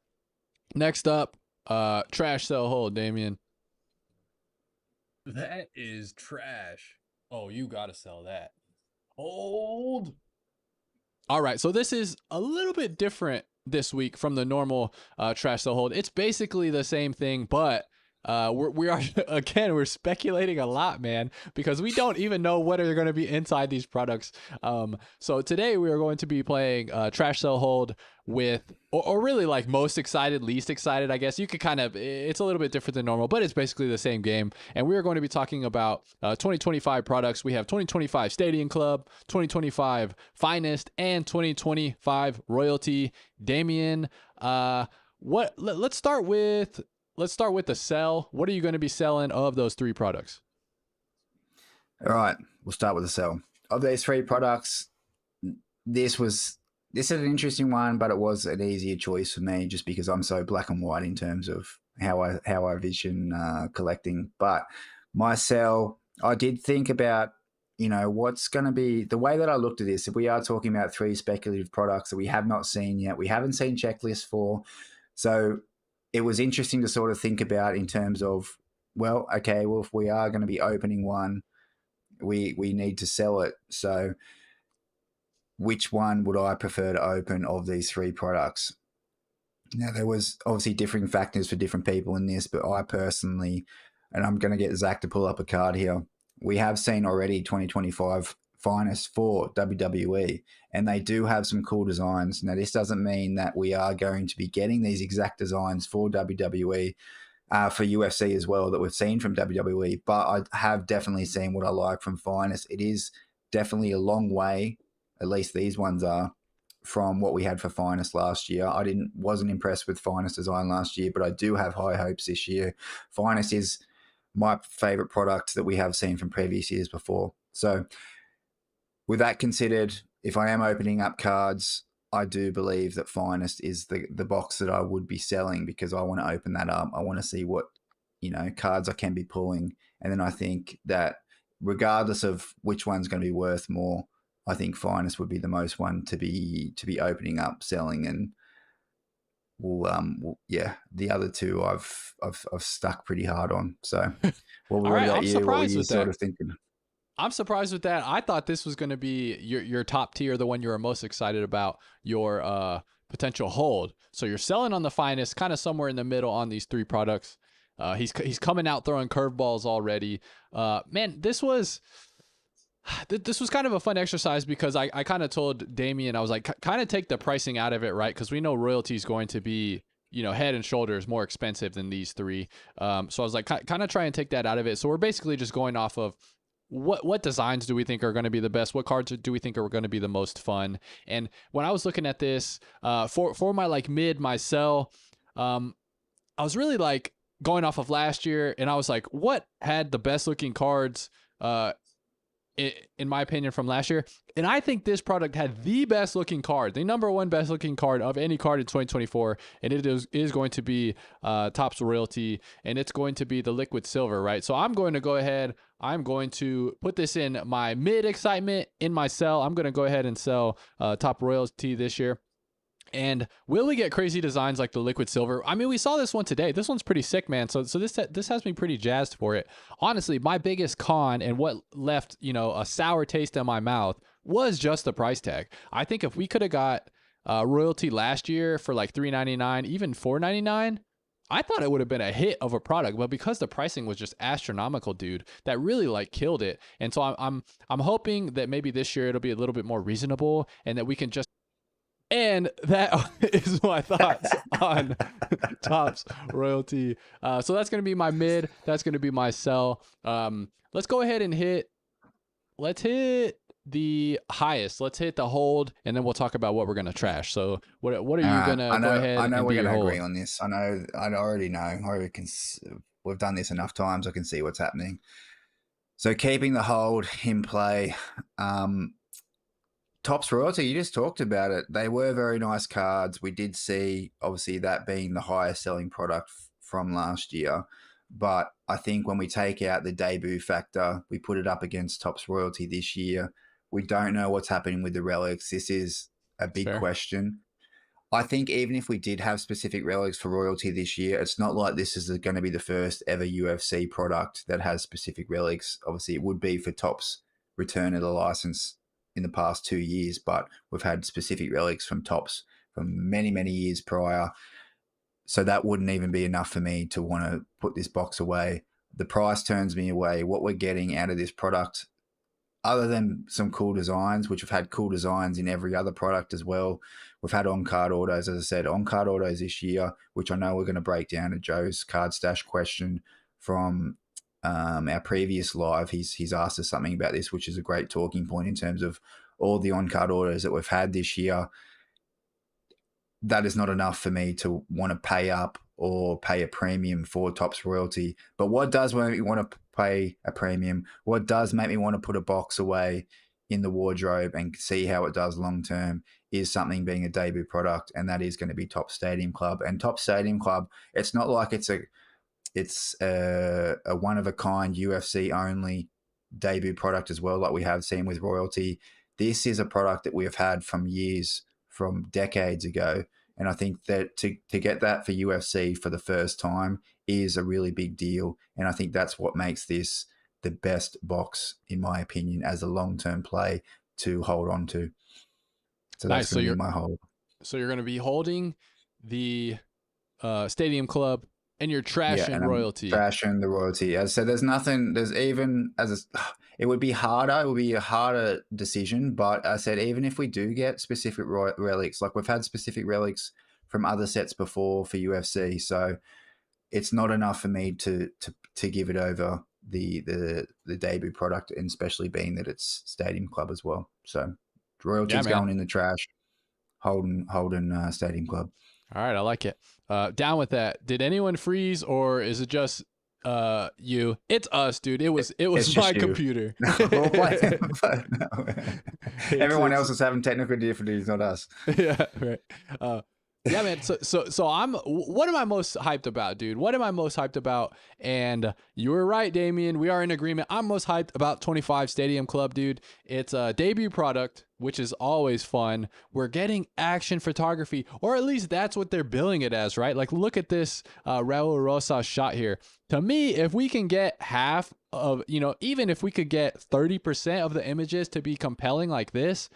Next up, trash sell hold, Damian. That is trash. Oh, you gotta sell that. Hold. All right, so this is a little bit different this week from the normal trash sell hold. It's basically the same thing, but we're speculating a lot, man, because we don't even know what are going to be inside these products. So today we are going to be playing trash sell hold with, or really like most excited, least excited, I guess. You could it's a little bit different than normal, but it's basically the same game. And we are going to be talking about 2025 products. We have 2025 Stadium Club, 2025 Finest, and 2025 Royalty. Damian, let's start with the sell. What are you going to be selling of those 3 products? All right, we'll start with the sell. Of these 3 products, this is an interesting one, but it was an easier choice for me just because I'm so black and white in terms of how I vision collecting. But my sell, I did think about, what's going to be the way that I looked at this. If we are talking about 3 speculative products that we have not seen yet, we haven't seen checklists for, so it was interesting to sort of think about in terms of, if we are going to be opening one, we need to sell it. So which one would I prefer to open of these 3 products? Now, there was obviously differing factors for different people in this, but I personally, and I'm going to get Zach to pull up a card here, we have seen already 2025 Finest for WWE, and they do have some cool designs. Now, this doesn't mean that we are going to be getting these exact designs for WWE, for UFC as well, that we've seen from WWE, but I have definitely seen what I like from Finest. It is definitely a long way, at least these ones are, from what we had for Finest last year. I wasn't impressed with Finest design last year, but I do have high hopes this year. Finest is my favorite product that we have seen from previous years before. So with that considered, if I am opening up cards, I do believe that Finest is the box that I would be selling, because I want to open that up. I want to see what cards I can be pulling, and then I think that regardless of which one's going to be worth more, I think Finest would be the most one to be opening up, selling, and the other 2 I've stuck pretty hard on. So, what about you? What are you sort of thinking? I'm surprised with that. I thought this was going to be your top tier, the one you were most excited about, your potential hold. So you're selling on the finest, kind of somewhere in the middle on these three products. He's coming out throwing curveballs already. Man, this was kind of a fun exercise because I kind of told Damian, I was like, kind of take the pricing out of it, right? Because we know royalty is going to be, head and shoulders more expensive than these three. So I was like, kind of try and take that out of it. So we're basically just going off of what designs do we think are going to be the best? What cards do we think are going to be the most fun? And when I was looking at this, for my like mid, my sell, I was really like going off of last year, and I was like, what had the best looking cards, in my opinion, from last year? And I think this product had the best looking card, the number one best looking card of any card in 2024. And it is going to be Topps Royalty, and it's going to be the liquid silver, right? So I'm going to go ahead. I'm going to put this in my mid excitement. In my sell, I'm going to go ahead and sell Topps Royalty this year. And will we get crazy designs like the liquid silver? I mean, we saw this one today. This one's pretty sick, man. So this has me pretty jazzed for it. Honestly, my biggest con and what left, a sour taste in my mouth was just the price tag. I think if we could have got royalty last year for like $3.99, even $4.99, I thought it would have been a hit of a product, but because the pricing was just astronomical, dude, that really like killed it. And so I'm hoping that maybe this year it'll be a little bit more reasonable and that we can just. And that is my thoughts on Topps Royalty. So that's going to be my mid. That's going to be my sell. Let's go ahead and hit the highest. Let's hit the hold, and then we'll talk about what we're going to trash. So what are you going to go ahead I know and we're going to agree on this. I already know. I already can. We've done this enough times. I can see what's happening. So keeping the hold in play. Topps Royalty, you just talked about it. They were very nice cards. We did see, obviously, that being the highest selling product from last year. But I think when we take out the debut factor, we put it up against Topps Royalty this year. We don't know what's happening with the relics. This is a big question. I think even if we did have specific relics for Royalty this year, it's not like this is going to be the first ever UFC product that has specific relics. Obviously, it would be for Topps return of the license in the past 2 years, but we've had specific relics from Topps from many, many years prior. So that wouldn't even be enough for me to want to put this box away. The price turns me away. What we're getting out of this product, other than some cool designs, which we've had cool designs in every other product as well. We've had on-card autos, as I said, on-card autos this year, which I know we're going to break down to Joe's card stash question from our previous live. He's asked us something about this, which is a great talking point in terms of all the on-card autos that we've had this year. That is not enough for me to want to pay up or pay a premium for Topps Royalty. But what does make me want to pay a premium, what does make me want to put a box away in the wardrobe and see how it does long-term, is something being a debut product, and that is going to be Topps Stadium Club. And Topps Stadium Club, it's not like it's a one-of-a-kind UFC-only debut product as well, like we have seen with Royalty. This is a product that we have had from decades ago. And I think that to get that for UFC for the first time is a really big deal. And I think that's what makes this the best box, in my opinion, as a long-term play to hold on to. So that's going to be my hold. So you're going to be holding the Stadium Club, and you're trashing Royalty. Trashing the Royalty. As I said, it would be harder. It would be a harder decision. But I said, even if we do get specific relics, like we've had specific relics from other sets before for UFC, so it's not enough for me to give it over the debut product, and especially being that it's Stadium Club as well. So Royalty's going in the trash. Holding Stadium Club. All right, I like it. Down with that. Did anyone freeze, or is it just you? It's us, dude. It was my computer. Everyone else is having technical difficulties, not us. Yeah, right. Yeah, man. So what am I most hyped about, dude? What am I most hyped about? And you were right, Damian. We are in agreement. I'm most hyped about 25 Stadium Club, dude. It's a debut product, which is always fun. We're getting action photography, or at least that's what they're billing it as, right? Like, look at this Raul Rosas shot here. To me, if we can get half of, even if we could get 30% of the images to be compelling like this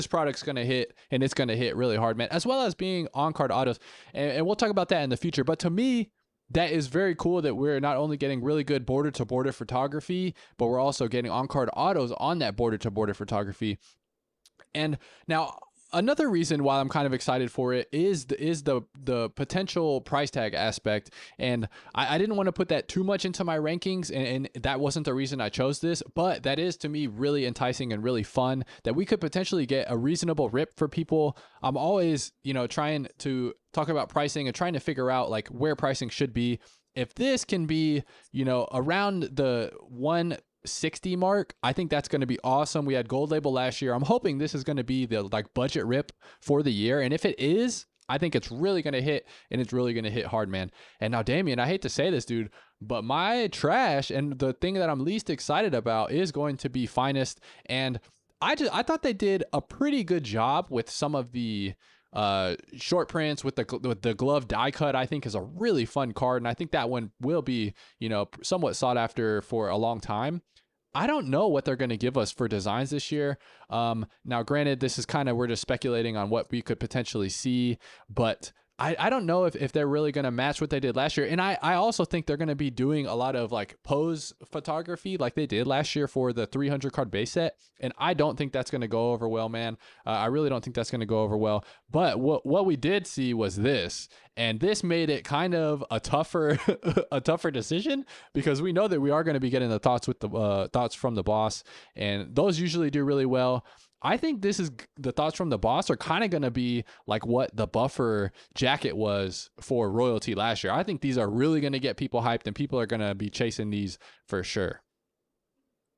product's going to hit, and it's going to hit really hard, man, as well as being on-card autos. And we'll talk about that in the future. But to me, that is very cool that we're not only getting really good border-to-border photography, but we're also getting on-card autos on that border-to-border photography. And now, another reason why I'm kind of excited for it is the potential price tag aspect. And I didn't want to put that too much into my rankings, and that wasn't the reason I chose this, but that is to me really enticing and really fun that we could potentially get a reasonable rip for people. I'm always, trying to talk about pricing and trying to figure out like where pricing should be. If this can be, around the 160 mark, I think that's going to be awesome. We had gold label last year. I'm hoping this is going to be the like budget rip for the year. And if it is, I think it's really going to hit, and it's really going to hit hard, man. And now, Damian, I hate to say this, dude, but my trash and the thing that I'm least excited about is going to be Finest. And I thought they did a pretty good job with some of the short prints with the glove die cut. I think is a really fun card, and I think that one will be, somewhat sought after for a long time. I don't know what they're going to give us for designs this year. Now, granted, this is we're just speculating on what we could potentially see, but I don't know if they're really going to match what they did last year. And I also think they're going to be doing a lot of like pose photography like they did last year for the 300 card base set. And I don't think that's going to go over well, man. I really don't think that's going to go over well. But what we did see was this, and this made it kind of a tougher decision, because we know that we are going to be getting the thoughts with the thoughts from the boss, and those usually do really well. I think this is the thoughts from the boss are kind of going to be like what the buffer jacket was for royalty last year. I think these are really going to get people hyped, and people are going to be chasing these for sure.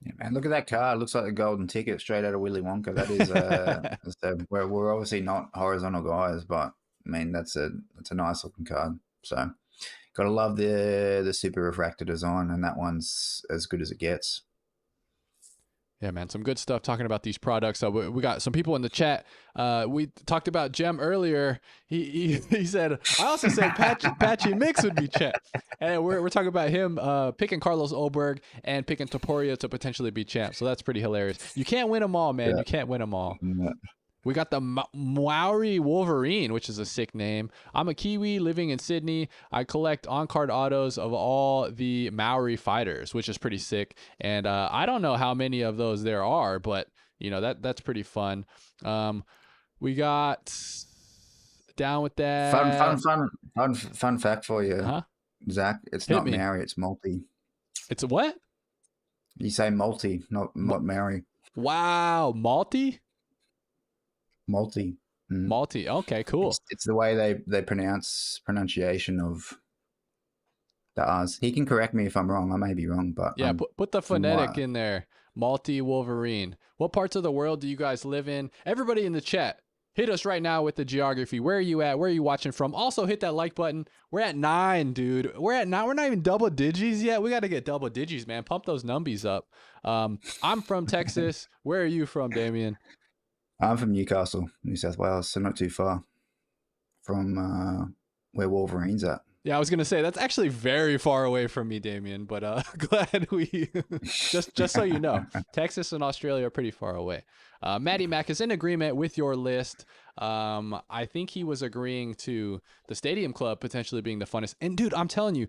Yeah, man, look at that card. Looks like a golden ticket straight out of Willy Wonka. That is, we're obviously not horizontal guys, but I mean, that's a nice looking card. So got to love the super refractor design, and that one's as good as it gets. Yeah, man, some good stuff talking about these products. We got some people in the chat. We talked about Jem earlier. He said, I also said Patchy Mix would be Chet. And we're talking about him picking Carlos Ulberg and picking Topuria to potentially be champ. So that's pretty hilarious. You can't win them all, man. Yeah. You can't win them all. Yeah. We got the Maori Wolverine, which is a sick name. I'm a Kiwi living in Sydney. I collect on-card autos of all the Maori fighters, which is pretty sick. And I don't know how many of those there are, but that's pretty fun. We got down with that. Fun fact for you, Zach. It's not Maori. It's multi. It's a what? You say multi, not Maori. Wow, multi. Multi. Multi. Okay, cool. It's the way they pronunciation of the R's. He can correct me if I'm wrong. I may be wrong, but yeah, put the phonetic in there. Multi Wolverine. What parts of the world do you guys live in? Everybody in the chat, hit us right now with the geography. Where are you at? Where are you watching from? Also, hit that like button. We're at 9, dude. We're at 9. We're not even double digits yet. We got to get double digits, man. Pump those numbies up. I'm from Texas. Where are you from, Damian? I'm from Newcastle, New South Wales, so not too far from where Wolverine's at. Yeah, I was gonna say that's actually very far away from me, Damian. But glad we just so you know, Texas and Australia are pretty far away. Matty Mac is in agreement with your list. I think he was agreeing to the Stadium Club potentially being the funnest. And dude, I'm telling you,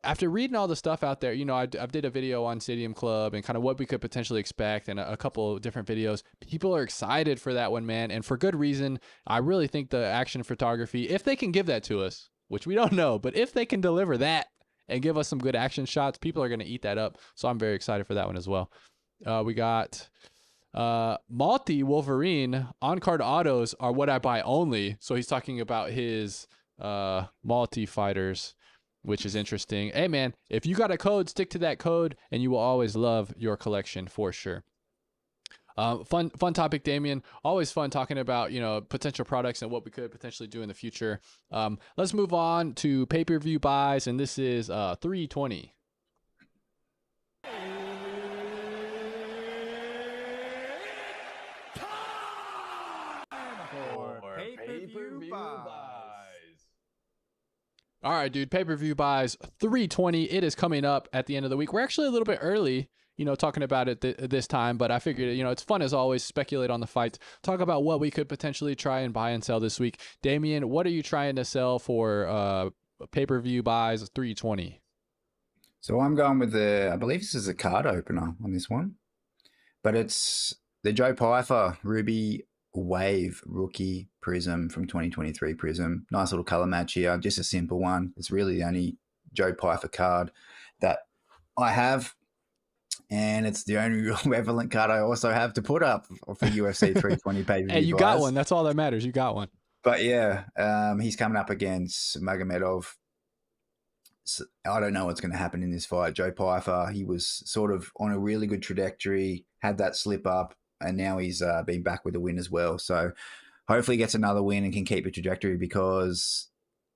after reading all the stuff out there, I did a video on Stadium Club and kind of what we could potentially expect, and a couple of different videos. People are excited for that one, man, and for good reason. I really think the action photography, if they can give that to us, which we don't know, but if they can deliver that and give us some good action shots, people are going to eat that up. So I'm very excited for that one as well. We got Multi Wolverine on-card autos are what I buy only. So he's talking about his multi fighters, which is interesting. Hey, man, if you got a code, stick to that code, and you will always love your collection for sure. Fun topic, Damian. Always fun talking about, potential products and what we could potentially do in the future. Let's move on to pay-per-view buys, and this is 320. Pay-per-view buys. All right, dude. Pay-per-view buys 320. It is coming up at the end of the week. We're actually a little bit early, talking about it this time, but I figured, it's fun as always, speculate on the fights, talk about what we could potentially try and buy and sell this week. Damian, what are you trying to sell for pay-per-view buys 320? So I'm going with I believe this is a card opener on this one, but it's the Joe Pyfer Ruby Wave Rookie Prism from 2023 Prism. Nice little color match here. Just a simple one. It's really the only Joe Pyfer card that I have, and it's the only real relevant card I also have to put up for UFC 320 pay-per-view. Hey, you got one. That's all that matters. You got one. But yeah, he's coming up against Magomedov. So I don't know what's going to happen in this fight. Joe Pyfer, he was sort of on a really good trajectory, had that slip up, and now he's been back with a win as well. So hopefully he gets another win and can keep a trajectory, because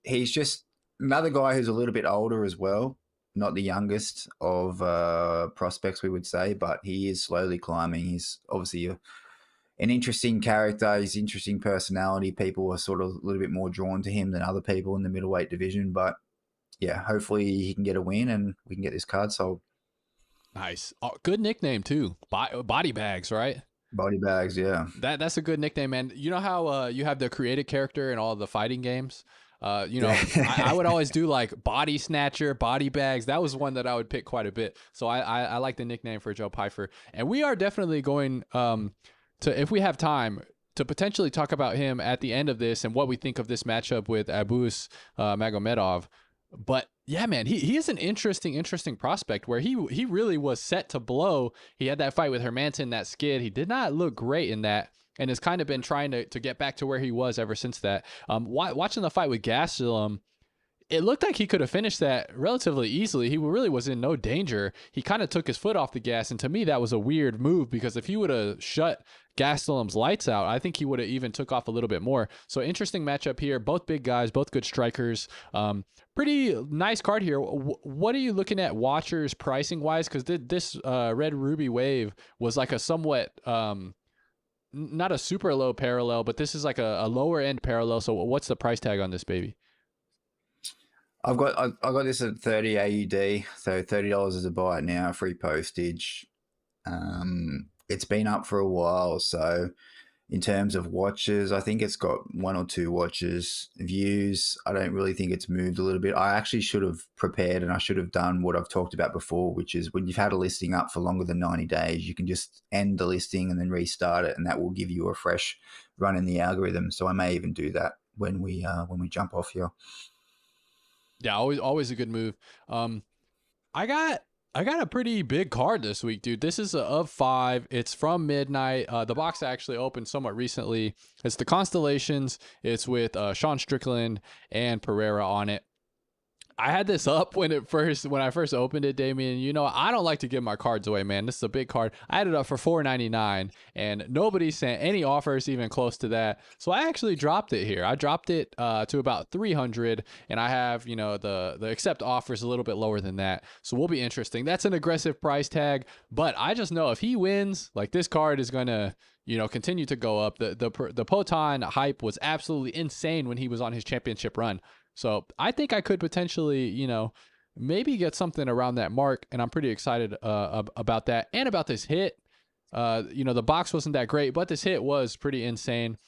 he's just another guy who's a little bit older as well. Not the youngest of prospects, we would say, but he is slowly climbing. He's obviously an interesting character. He's interesting personality. People are sort of a little bit more drawn to him than other people in the middleweight division. But yeah, hopefully he can get a win and we can get this card sold. Nice. Oh, good nickname too. Body Bags, right? Body Bags, yeah. That's a good nickname, man. You know how you have the created character in all the fighting games? I would always do like Body Snatcher, Body Bags. That was one that I would pick quite a bit. So I like the nickname for Joe Pyfer. And we are definitely going to, if we have time, to potentially talk about him at the end of this and what we think of this matchup with Abus Magomedov. But yeah, man, he is an interesting prospect where he really was set to blow. He had that fight with Hermanson, that skid. He did not look great in that, and has kind of been trying to get back to where he was ever since that. Watching the fight with Gastelum, it looked like he could have finished that relatively easily. He really was in no danger. He kind of took his foot off the gas, and to me, that was a weird move, because if he would have shut Gastelum's lights out, I think he would have even took off a little bit more. So interesting matchup here. Both big guys, both good strikers. Pretty nice card here. What are you looking at watchers pricing wise? Because this Red Ruby Wave was like a somewhat not a super low parallel, but this is like a lower end parallel. So what's the price tag on this baby? I got this at 30 AUD, so $30 is a buy it now, free postage. It's been up for a while, so in terms of watches, I think it's got 1 or 2 watches. Views, I don't really think it's moved a little bit. I actually should have prepared, and I should have done what I've talked about before, which is when you've had a listing up for longer than 90 days, you can just end the listing and then restart it, and that will give you a fresh run in the algorithm. So I may even do that when we jump off here. Yeah, always a good move. I got a pretty big card this week, dude. This is a of 5. It's from Midnight. The box actually opened somewhat recently. It's the Constellations. It's with Sean Strickland and Pereira on it. I had this up when I first opened it, Damian. I don't like to give my cards away, man. This is a big card. I had it up for $4.99, and nobody sent any offers even close to that. So I actually dropped it here. I dropped it to about $300, and I have the accept offers a little bit lower than that. So we'll be interesting. That's an aggressive price tag, but I just know if he wins, like, this card is gonna continue to go up. The Potan hype was absolutely insane when he was on his championship run. So I think I could potentially, maybe get something around that mark, and I'm pretty excited about that and about this hit. The box wasn't that great, but this hit was pretty insane.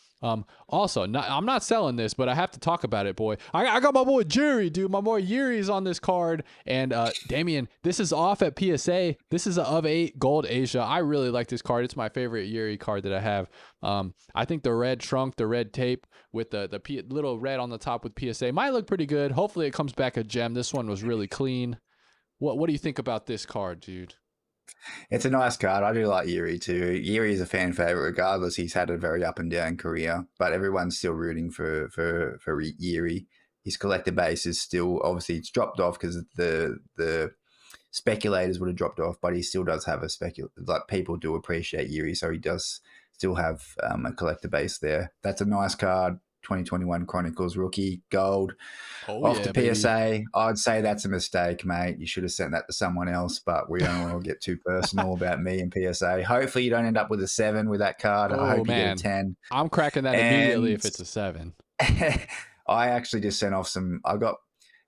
Also, I'm not selling this, but I have to talk about it, boy. I got my boy Yuri, dude. My boy Yuri's on this card, and Damian, this is off at PSA. This is a of 8 gold Asia. I really like this card. It's my favorite Yuri card that I have. I think the red trunk, the red tape with the little red on the top with PSA might look pretty good. Hopefully, it comes back a gem. This one was really clean. What do you think about this card, dude? It's a nice card. I do like Yuri too. Yuri is a fan favorite regardless. He's had a very up and down career, but everyone's still rooting for Yuri. His collector base is still, obviously it's dropped off because the speculators would have dropped off, but he still does have like, people do appreciate Yuri, so he does still have a collector base there. That's a nice card. 2021 Chronicles rookie gold off to PSA. Baby. I'd say that's a mistake, mate. You should have sent that to someone else, but we don't want to get too personal about me and PSA. Hopefully you don't end up with a 7 with that card. I hope you get a 10. I'm cracking that immediately if it's a 7. I actually just sent off I got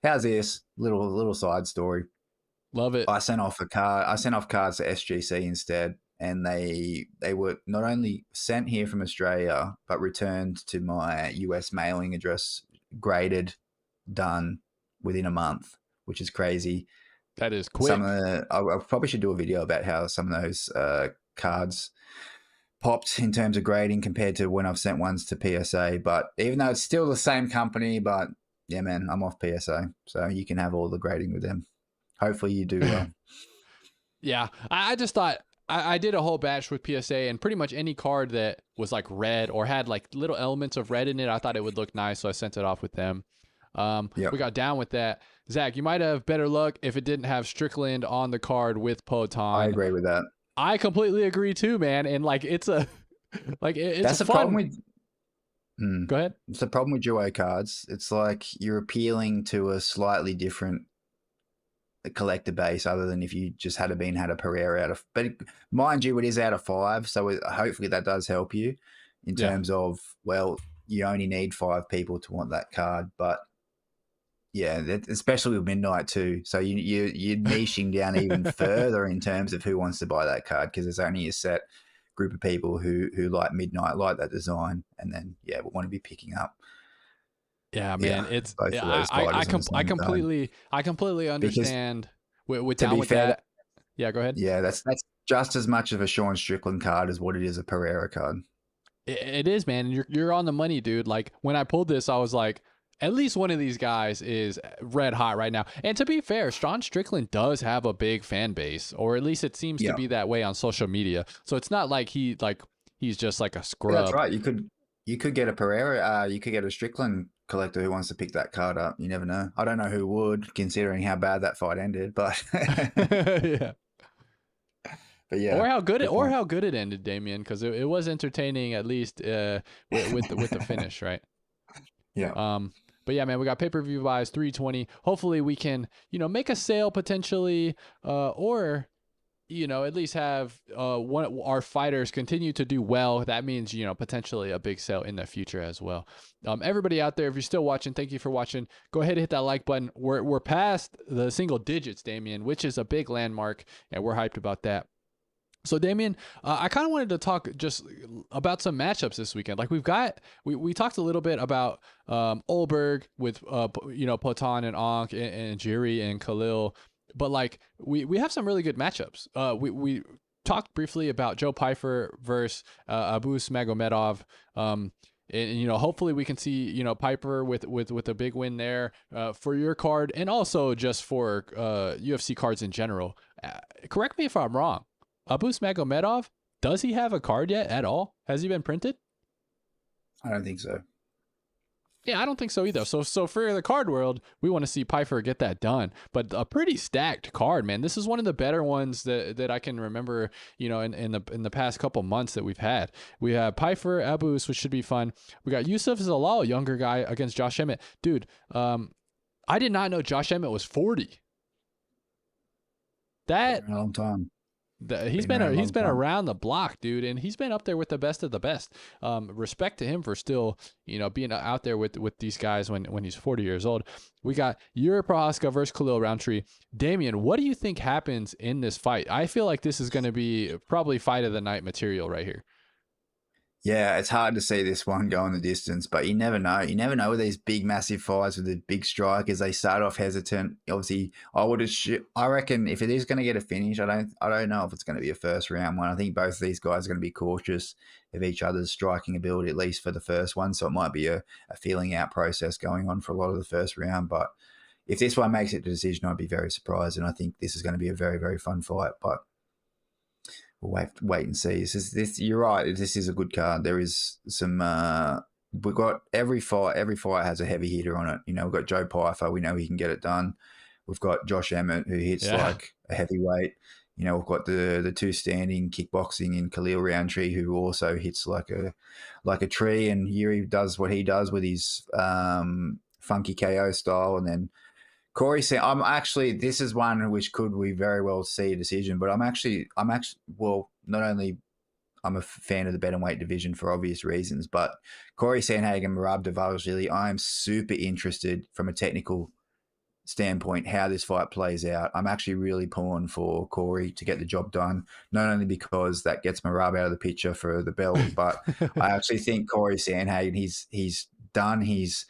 how's this little side story? Love it. I sent off cards to SGC instead, and they were not only sent here from Australia but returned to my US mailing address, graded, done within a month, which is crazy. That is quick. I probably should do a video about how some of those cards popped in terms of grading compared to when I've sent ones to PSA. But even though it's still the same company, but yeah, man, I'm off PSA, so you can have all the grading with them. Hopefully you do well. Yeah, I just thought I did a whole batch with PSA, and pretty much any card that was like red or had like little elements of red in it, I thought it would look nice, so I sent it off with them. We got down with that. Zach, you might have better luck if it didn't have Strickland on the card with Poton. I agree with that. I completely agree too, man. And like, it's a like it's that's a the fun... problem with. Go ahead. It's the problem with duo cards. It's like you're appealing to a slightly different collector base, other than if you just had a Pereira out of. But mind you, it is out of 5, so hopefully that does help you in terms of, well, you only need 5 people to want that card, but. Yeah, especially with Midnight too. So you're niching down even further in terms of who wants to buy that card, because there's only a set group of people who like Midnight, like that design, and then will want to be picking up. Yeah, man, it's I completely understand. With down with that. Yeah, go ahead. Yeah, that's just as much of a Sean Strickland card as what it is a Pereira card. It is, man. You're on the money, dude. Like when I pulled this, I was like, at least one of these guys is red hot right now. And to be fair, Sean Strickland does have a big fan base, or at least it seems to be that way on social media. So it's not like he's just like a scrub. Yeah, that's right. You could get a Pereira, you could get a Strickland collector who wants to pick that card up. You never know. I don't know who would, considering how bad that fight ended, but yeah. But yeah, or how good it ended, Damian, because it was entertaining, at least with the finish, right? Yeah. But yeah, man, we got pay-per-view buys 320. Hopefully we can, make a sale potentially, or, at least have our fighters continue to do well. That means, potentially a big sale in the future as well. Everybody out there, if you're still watching, thank you for watching. Go ahead and hit that like button. We're past the single digits, Damian, which is a big landmark, and we're hyped about that. So Damian, I kind of wanted to talk just about some matchups this weekend. Like we talked a little bit about Ulberg with Poton and Ankh and Jiri and Khalil, but like we have some really good matchups. We talked briefly about Joe Pyfer versus Abus Magomedov. And hopefully we can see Piper with a big win there for your card, and also just for UFC cards in general. Correct me if I'm wrong. Abus Magomedov, does he have a card yet at all? Has he been printed? I don't think so. Yeah, I don't think so either. So for the card world, we want to see Pyfer get that done. But a pretty stacked card, man. This is one of the better ones that I can remember, in the past couple months that we've had. We have Pyfer, Abus, which should be fun. We got Yusuf Zalal, younger guy, against Josh Emmett. Dude, I did not know Josh Emmett was 40. That a long time. He's been around the block, dude, and he's been up there with the best of the best. Respect to him for still, being out there with these guys when he's 40 years old. We got Yuri Prohaska versus Khalil Roundtree. Damian, what do you think happens in this fight? I feel like this is going to be probably fight of the night material right here. Yeah, it's hard to see this one go in the distance, but you never know. You never know with these big, massive fights with the big strikers. They start off hesitant. Obviously, I reckon if it is going to get a finish, I don't know if it's going to be a first round one. I think both of these guys are going to be cautious of each other's striking ability, at least for the first one. So it might be a feeling out process going on for a lot of the first round. But if this one makes it to decision, I'd be very surprised. And I think this is going to be a very, very fun fight. But we'll wait and see. You're right. This is a good card. There is some. We've got every fight has a heavy hitter on it. We've got Joe Pyfer. We know he can get it done. We've got Josh Emmett, who hits like a heavyweight. We've got the two standing kickboxing in Khalil Roundtree, who also hits like a tree. And Yuri does what he does with his funky KO style, and then Corey said, this is one which we very well see a decision, but I'm actually, not only I'm a fan of the bantamweight division for obvious reasons, but Corey Sandhagen, Merab Dvalishvili, I'm super interested from a technical standpoint, how this fight plays out, I'm actually really pulling for Corey to get the job done, not only because that gets Marab out of the picture for the belt, but I actually think Corey Sandhagen, he's done his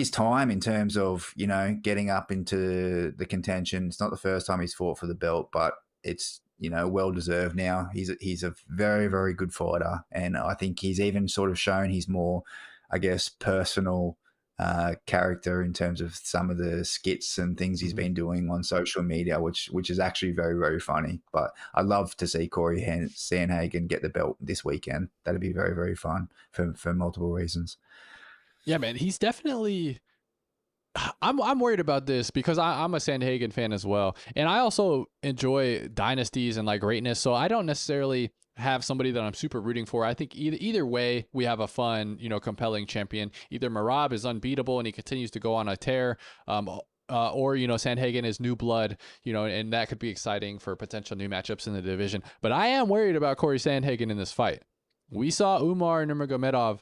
time in terms of, getting up into the contention. It's not the first time he's fought for the belt, but it's, well deserved now. He's a very, very good fighter, and I think he's even sort of shown his more, I guess, personal character in terms of some of the skits and things he's been doing on social media, which is actually very, very funny. But I'd love to see Corey Sandhagen get the belt this weekend. That'd be very, very fun for multiple reasons. Yeah, man, he's definitely. I'm worried about this because I'm a Sandhagen fan as well, and I also enjoy dynasties and like greatness. So I don't necessarily have somebody that I'm super rooting for. I think either way, we have a fun, compelling champion. Either Marab is unbeatable and he continues to go on a tear, or Sandhagen is new blood, and that could be exciting for potential new matchups in the division. But I am worried about Corey Sandhagen in this fight. We saw Umar Nurmagomedov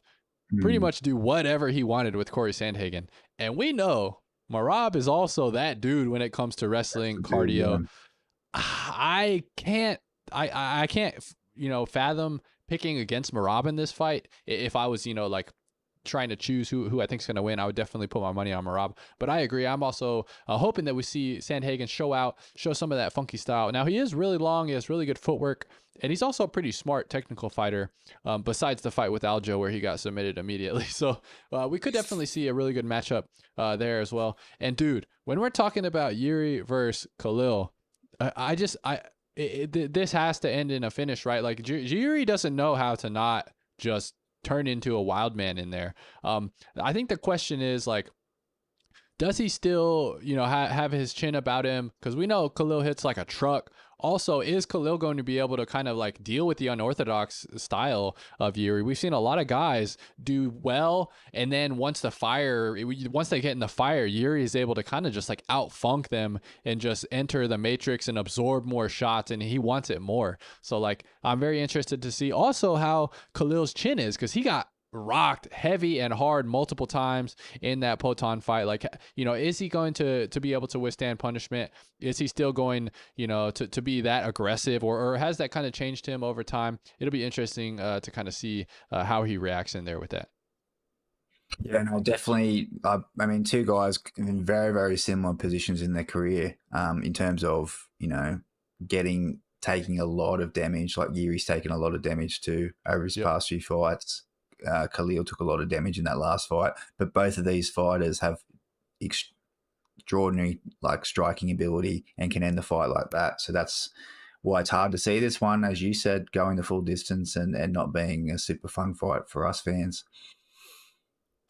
pretty much do whatever he wanted with Corey Sandhagen, and we know Marab is also that dude when it comes to wrestling cardio. I can't fathom picking against Marab in this fight. If I was, like trying to choose who I think is going to win, I would definitely put my money on Marab. But I agree. I'm also hoping that we see Sandhagen show some of that funky style. Now, he is really long. He has really good footwork. And he's also a pretty smart technical fighter, besides the fight with Aljo where he got submitted immediately. So we could definitely see a really good matchup there as well. And, dude, when we're talking about Yuri versus Khalil, this has to end in a finish, right? Like, Yuri doesn't know how to not just turn into a wild man in there. I think the question is, like, does he still, have his chin about him? Because we know Khalil hits like a truck. Also, is Khalil going to be able to kind of like deal with the unorthodox style of Yuri? We've seen a lot of guys do well, and then once they get in the fire, Yuri is able to kind of just like outfunk them and just enter the matrix and absorb more shots, and he wants it more. So like, I'm very interested to see also how Khalil's chin is, because he got rocked heavy and hard multiple times in that Poton fight. Like, is he going to be able to withstand punishment? Is he still going, to be that aggressive, or has that kind of changed him over time? It'll be interesting to kind of see how he reacts in there with that. Yeah, no, definitely. I mean, two guys in very, very similar positions in their career, in terms of, taking a lot of damage. Like, Yuri's taken a lot of damage too over his past few fights. Khalil took a lot of damage in that last fight, but both of these fighters have extraordinary like striking ability and can end the fight like that. So that's why it's hard to see this one, as you said, going the full distance and not being a super fun fight for us fans.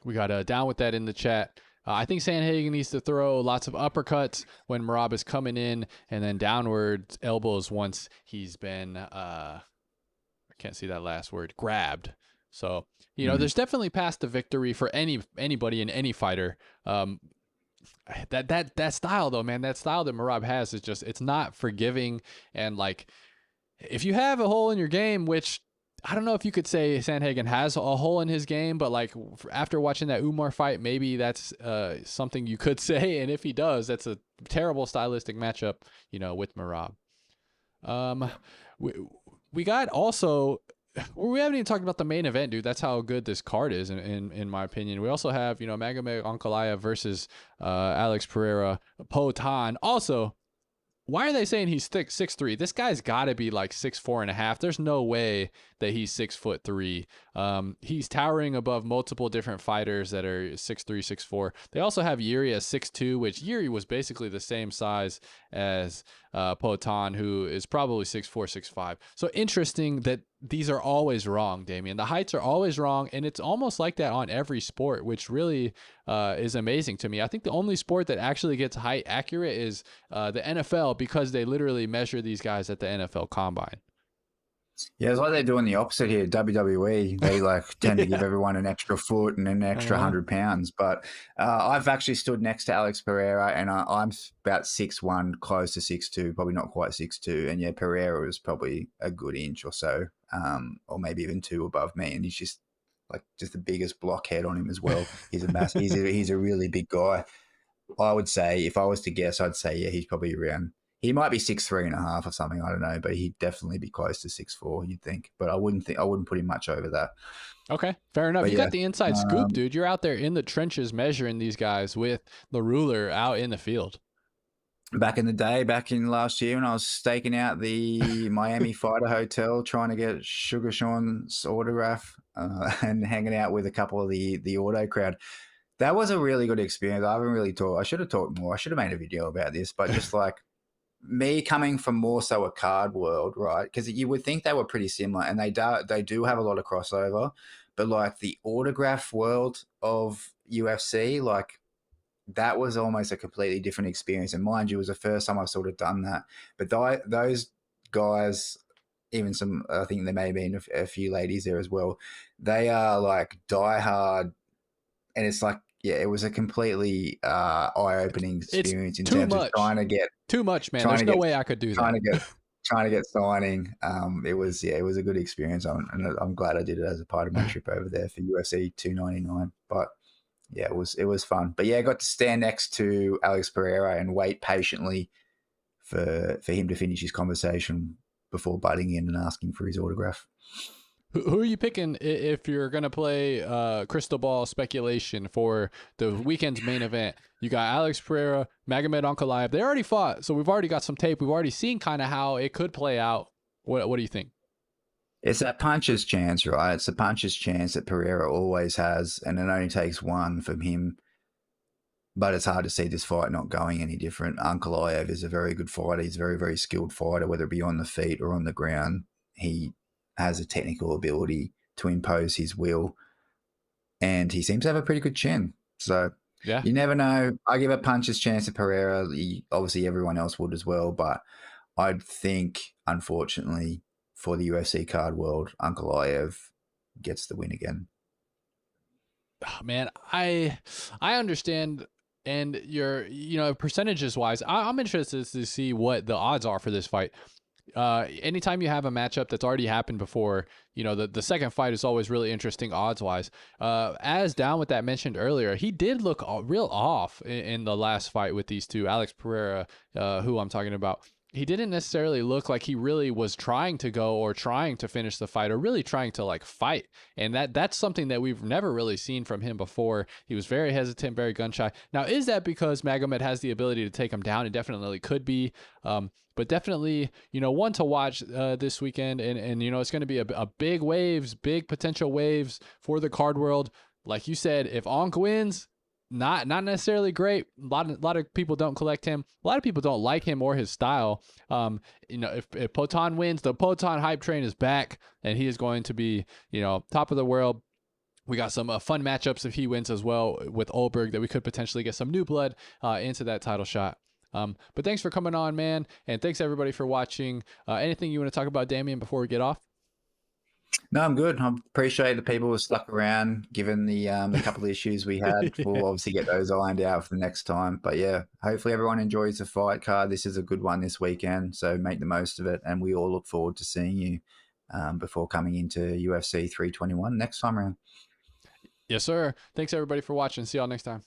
We got down with that in the chat. I think Sandhagen needs to throw lots of uppercuts when Marab is coming in, and then downward elbows once he's been, I can't see that last word, grabbed. So, there's definitely path to victory for anybody and any fighter. That style though, man, that style that Marab has is just, it's not forgiving. And like, if you have a hole in your game, which I don't know if you could say Sandhagen has a hole in his game, but like after watching that Umar fight, maybe that's something you could say. And if he does, that's a terrible stylistic matchup, with Marab. We got also, we haven't even talked about the main event, dude. That's how good this card is, in my opinion. We also have, Magomed Ankalaev versus Alex Pereira, Potan. Also, why are they saying he's 6'3"? This guy's got to be like 6'4.5". There's no way that he's 6'3". He's towering above multiple different fighters that are 6'3", 6'4". They also have Yuri as 6'2", which Yuri was basically the same size as Potan, who is probably 6'4", 6'5". So interesting that these are always wrong, Damian. The heights are always wrong, and it's almost like that on every sport, which really is amazing to me. I think the only sport that actually gets height accurate is the NFL, because they literally measure these guys at the NFL Combine. Yeah, it's like they're doing the opposite here. WWE, they tend to give everyone an extra foot and an extra 100 pounds. But I've actually stood next to Alex Pereira, and I'm about 6'1", close to 6'2", probably not quite 6'2". And yeah, Pereira was probably a good inch or so, or maybe even 2 above me. And he's just the biggest blockhead on him as well. He's a he's a really big guy. I would say, if I was to guess, I'd say, yeah, he's probably around. He might be 6'3.5" or something. I don't know, but he'd definitely be close to 6'4", you'd think. But I wouldn't put him much over that. Okay, fair enough. But You yeah, got the inside scoop, um, dude. You're out there in the trenches measuring these guys with the ruler out in the field. back in the day, back in last year, when I was staking out the Miami Fighter Hotel, trying to get Sugar Sean's autograph and hanging out with a couple of the auto crowd. That was a really good experience. I haven't really talked. I should have talked more. I should have made a video about this, but just like me coming from more so a card world, right? Because you would think they were pretty similar, and they do have a lot of crossover, but like the autograph world of UFC, like that was almost a completely different experience. And mind you, it was the first time I've sort of done that. But those guys, even some, I think there may have been a few ladies there as well. They are like diehard, and it's like, yeah, it was a completely eye-opening experience in terms of trying to get too much, man. There's no way I could do that. Trying to get signing. It was a good experience, and I'm glad I did it as a part of my trip over there for UFC 299. But yeah, it was fun. But yeah, I got to stand next to Alex Pereira and wait patiently for him to finish his conversation before butting in and asking for his autograph. Who are you picking if you're going to play crystal ball speculation for the weekend's main event? You got Alex Pereira, Magomed Ankalaev. They already fought, so we've already got some tape. We've already seen kind of how it could play out. What do you think? It's that puncher's chance, right? It's the puncher's chance that Pereira always has, and it only takes one from him. But it's hard to see this fight not going any different. Ankalaev is a very good fighter. He's a very, very skilled fighter, whether it be on the feet or on the ground. He has a technical ability to impose his will, and he seems to have a pretty good chin. So yeah, you never know. I give a puncher's chance to Pereira. Obviously, everyone else would as well, but I'd think, unfortunately, for the UFC card world, Ankalaev gets the win again. Oh, man, I understand, and percentages wise, I'm interested to see what the odds are for this fight. Anytime you have a matchup that's already happened before, the second fight is always really interesting odds wise. As Down with that mentioned earlier, he did look real off in the last fight with these two, Alex Pereira, who I'm talking about. He didn't necessarily look like he really was trying to go or trying to finish the fight or really trying to like fight. And that's something that we've never really seen from him before. He was very hesitant, very gun shy. Now, is that because Magomed has the ability to take him down? It definitely could be. But definitely, one to watch this weekend. And it's going to be a big potential waves for the card world. Like you said, if Onk wins, not necessarily great. A lot of people don't collect him. A lot of people don't like him or his style. If Poatan wins, the Poatan hype train is back, and he is going to be, top of the world. We got some fun matchups if he wins as well with Ulberg that we could potentially get some new blood into that title shot. But thanks for coming on, man, and thanks everybody for watching. Anything you want to talk about, Damian, before we get off? No, I'm good. I appreciate the people who stuck around, given the couple of issues we had. We'll obviously get those ironed out for the next time. But yeah, hopefully everyone enjoys the fight card. This is a good one this weekend, so make the most of it. And we all look forward to seeing you before coming into UFC 321 next time around. Yes, sir. Thanks everybody for watching. See y'all next time.